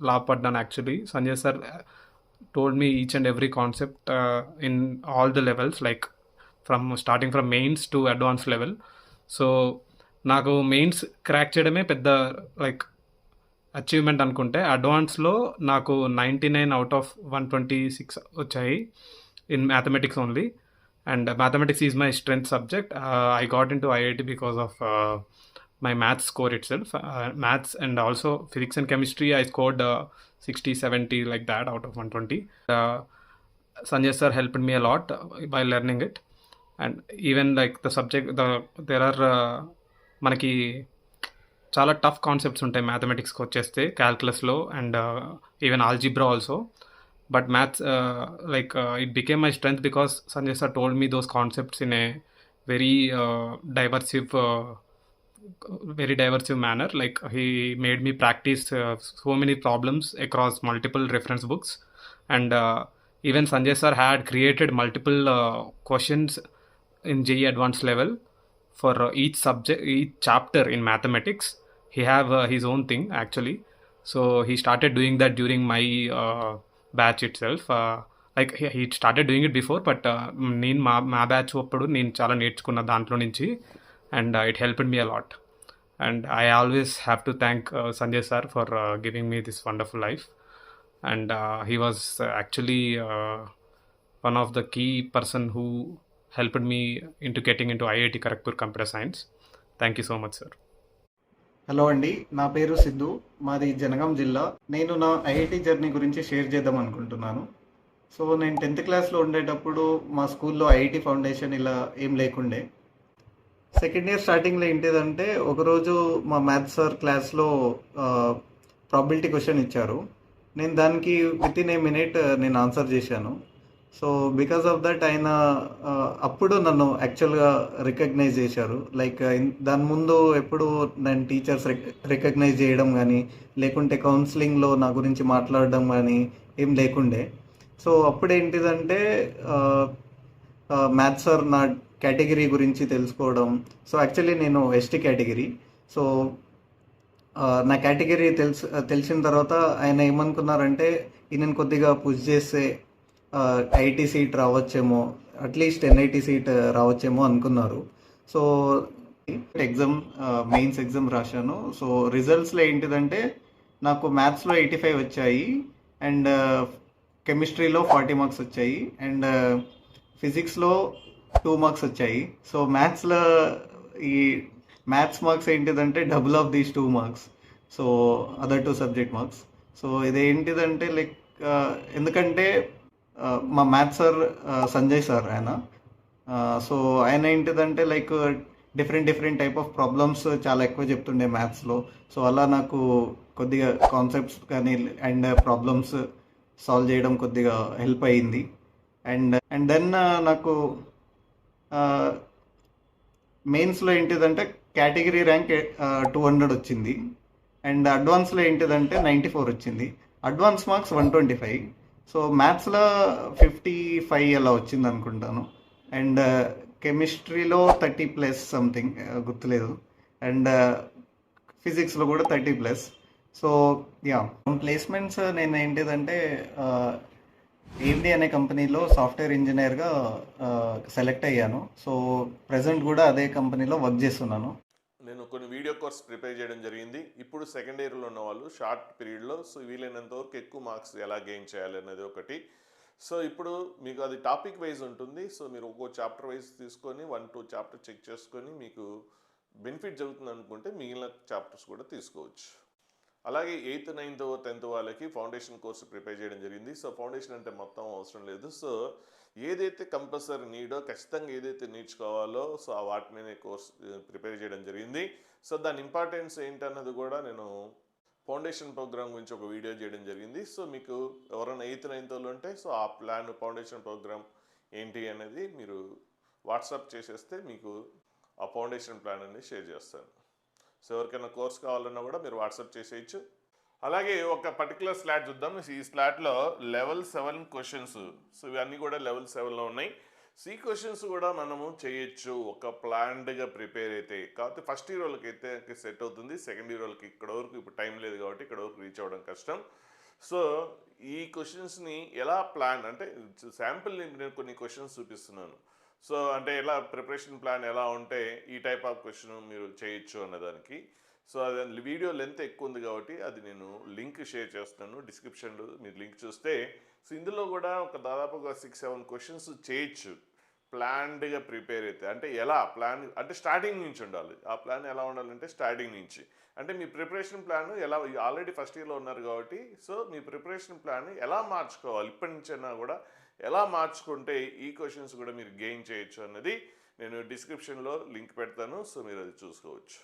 లాభపడ్డాను actually. Sanjay sir told me each and every concept in all the levels, starting from mains to advance level. So నాకు మెయిన్స్ క్రాక్ చేయడమే పెద్ద అచీవ్మెంట్ అనుకుంటే, అడ్వాన్స్లో నాకు 99 out of 126 వచ్చాయి in mathematics only. And mathematics is my strength subject. I got into IIT because of my maths score itself. Maths and also physics and chemistry, I scored 60, 70 like that out of 120. Sanjay sir helped me a lot by learning it. And even the subject, there are మనకి చాలా టఫ్ కాన్సెప్ట్స్ ఉంటాయి మ్యాథమెటిక్స్కి వచ్చేస్తే, క్యాల్కులస్లో and even algebra also. But maths, it became my strength because Sanjay sir told me those concepts in a very diversive manner. He made me practice so many problems across multiple reference books. And even Sanjay sir had created multiple questions in JEE advanced level for each subject, each chapter in mathematics. He have his own thing actually. So he started doing that during my batch itself. He started doing it before, but నేను మా బ్యాచ్ అప్పుడు నేను చాలా నేర్చుకున్న దాంట్లో నుంచి, and it helped me a lot. And I always have to thank Sanjay sir for giving me this wonderful life. And he was actually one of the key person who helped me into getting into IIT Kharagpur Computer Science. Thank you so much, sir. Hello అండి, నా పేరు సిద్ధు. మాది జనగాం జిల్లా. నేను నా ఐఐటి జర్నీ గురించి షేర్ చేద్దాం అనుకుంటున్నాను. సో నేను 10th క్లాస్లో ఉండేటప్పుడు మా స్కూల్లో ఐఐటి ఫౌండేషన్ ఇలా ఏం లేకుండే. సెకండ్ ఇయర్ స్టార్టింగ్లో ఏంటిదంటే ఒకరోజు మా మ్యాథ్స్ సార్ క్లాస్లో ప్రాబిలిటీ క్వశ్చన్ ఇచ్చారు. నేను దానికి విత్ ఇన్ ఏ మినిట్ నేను ఆన్సర్ చేశాను. సో బికాస్ ఆఫ్ దట్ ఆయన అప్పుడు నన్ను యాక్చువల్గా రికగ్నైజ్ చేశారు. లైక్ దాని ముందు ఎప్పుడు నేను టీచర్స్ రికగ్నైజ్ చేయడం కానీ లేకుంటే కౌన్సిలింగ్లో నా గురించి మాట్లాడడం కానీ ఏం లేకుండే. సో అప్పుడు ఏంటిదంటే మ్యాథ్స్ సార్ నా కేటగిరీ గురించి తెలుసుకోవడం. సో యాక్చువల్లీ నేను ఎస్టీ కేటగిరీ. సో నా కేటగిరీ తెలిసిన తర్వాత ఆయన ఏమనుకున్నారంటే ఈయనను కొద్దిగా పుష్ చేస్తే ఐఐటి సీట్ రావచ్చేమో, అట్లీస్ట్ ఎన్ఐటి సీట్ రావచ్చేమో అనుకున్నారు. సో మెయిన్స్ ఎగ్జామ్ రాశాను. సో రిజల్ట్స్లో ఏంటిదంటే నాకు మ్యాథ్స్లో 85 వచ్చాయి, అండ్ కెమిస్ట్రీలో 40 మార్క్స్ వచ్చాయి, అండ్ ఫిజిక్స్లో 2 మార్క్స్ వచ్చాయి. సో మ్యాథ్స్లో ఈ మ్యాథ్స్ మార్క్స్ ఏంటిదంటే double of these 2 marks. So other 2 subject marks. So ఇదేంటిదంటే లైక్ ఎందుకంటే మా మ్యాథ్స్ సార్ సంజయ్ సార్ ఆయన. సో ఆయన ఏంటిదంటే like different type of problems చాలా ఎక్కువ చెప్తుండే మ్యాథ్స్లో. సో అలా నాకు కొద్దిగా కాన్సెప్ట్స్ కానీ అండ్ ప్రాబ్లమ్స్ సాల్వ్ చేయడం కొద్దిగా హెల్ప్ అయ్యింది. అండ్ దెన్ నాకు మెయిన్స్లో ఏంటిదంటే కేటగిరీ ర్యాంక్ 200 వచ్చింది, అండ్ అడ్వాన్స్లో ఏంటిదంటే 94 వచ్చింది. Advance marks 125. సో మ్యాథ్స్లో 55 అలా వచ్చింది అనుకుంటాను, అండ్ కెమిస్ట్రీలో 30+ సంథింగ్ గుర్తులేదు, అండ్ ఫిజిక్స్లో కూడా 30+. సో యా, ప్లేస్మెంట్స్ నేను ఏంటిదంటే AMD అనే కంపెనీలో సాఫ్ట్వేర్ ఇంజనీర్గా సెలెక్ట్ అయ్యాను. సో ప్రజెంట్ కూడా అదే కంపెనీలో వర్క్ చేస్తున్నాను. నేను కొన్ని వీడియో కోర్స్ ప్రిపేర్ చేయడం జరిగింది. ఇప్పుడు సెకండ్ ఇయర్లో ఉన్న వాళ్ళు షార్ట్ పీరియడ్లో సో వీలైనంత వరకు ఎక్కువ మార్క్స్ ఎలా గెయిన్ చేయాలి అనేది ఒకటి. సో ఇప్పుడు మీకు అది టాపిక్ వైజ్ ఉంటుంది. సో మీరు ఒక్కో చాప్టర్ వైజ్ తీసుకొని 1-2 చాప్టర్ చెక్ చేసుకొని మీకు బెనిఫిట్ జరుగుతుంది అనుకుంటే మిగిలిన చాప్టర్స్ కూడా తీసుకోవచ్చు. అలాగే 8th, 9th, 10th వాళ్ళకి ఫౌండేషన్ కోర్సు ప్రిపేర్ చేయడం జరిగింది. సో ఫౌండేషన్ అంటే మొత్తం అవసరం లేదు. సో ఏదైతే కంపల్సరీ నీడో ఖచ్చితంగా ఏదైతే నేర్చుకోవాలో సో ఆ వాటి మీద కోర్స్ ప్రిపేర్ చేయడం జరిగింది. సో దాని ఇంపార్టెన్స్ ఏంటన్నది కూడా నేను ఫౌండేషన్ ప్రోగ్రామ్ గురించి ఒక వీడియో చేయడం జరిగింది. సో మీకు ఎవరైనా 8th, 9th వాళ్ళు ఉంటే సో ఆ ప్లాన్ ఫౌండేషన్ ప్రోగ్రామ్ ఏంటి అనేది మీరు వాట్సాప్ చేసేస్తే మీకు ఆ ఫౌండేషన్ ప్లాన్ అనేది షేర్ చేస్తాను. సో ఎవరికైనా కోర్స్ కావాలన్నా కూడా మీరు వాట్సాప్ చేసేయచ్చు. అలాగే ఒక పర్టికులర్ స్లాట్ చూద్దాం. ఈ స్లాట్లో లెవెల్ 7 క్వశ్చన్స్. సో ఇవన్నీ కూడా లెవెల్ 7లో ఉన్నాయి. సో ఈ క్వశ్చన్స్ కూడా మనము చేయొచ్చు ఒక ప్లాన్డ్గా ప్రిపేర్ అయితే. కాకపోతే ఫస్ట్ ఇయర్ వాళ్ళకి అయితే సెట్ అవుతుంది. సెకండ్ ఇయర్ వాళ్ళకి ఇక్కడ వరకు ఇప్పుడు టైం లేదు కాబట్టి ఇక్కడ వరకు రీచ్ అవ్వడం కష్టం. సో ఈ క్వశ్చన్స్ని ఎలా ప్లాన్ అంటే శాంపుల్ నేను కొన్ని క్వశ్చన్స్ చూపిస్తున్నాను. సో అంటే ఎలా ప్రిపరేషన్ ప్లాన్ ఎలా ఉంటే ఈ టైప్ ఆఫ్ క్వశ్చన్ మీరు చేయొచ్చు అన్నదానికి. సో అది వీడియో లెంత్ ఎక్కువ ఉంది కాబట్టి అది నేను లింక్ షేర్ చేస్తున్నాను డిస్క్రిప్షన్లో. మీరు లింక్ చూస్తే సో ఇందులో కూడా ఒక దాదాపుగా 6-7 క్వశ్చన్స్ చేయొచ్చు ప్లాన్డ్గా ప్రిపేర్ అయితే. అంటే ఎలా ప్లాన్ అంటే స్టార్టింగ్ నుంచి ఉండాలి. ఆ ప్లాన్ ఎలా ఉండాలంటే స్టార్టింగ్ నుంచి అంటే మీ ప్రిపరేషన్ ప్లాన్ ఎలా ఆల్రెడీ ఫస్ట్ ఇయర్లో ఉన్నారు కాబట్టి సో మీ ప్రిపరేషన్ ప్లాన్ ఎలా మార్చుకోవాలి ఇప్పటి నుంచైనా కూడా ఎలా మార్చుకుంటే ఈ క్వశ్చన్స్ కూడా మీరు గెయిన్ చేయొచ్చు అన్నది నేను డిస్క్రిప్షన్లో లింక్ పెడతాను. సో మీరు అది చూసుకోవచ్చు.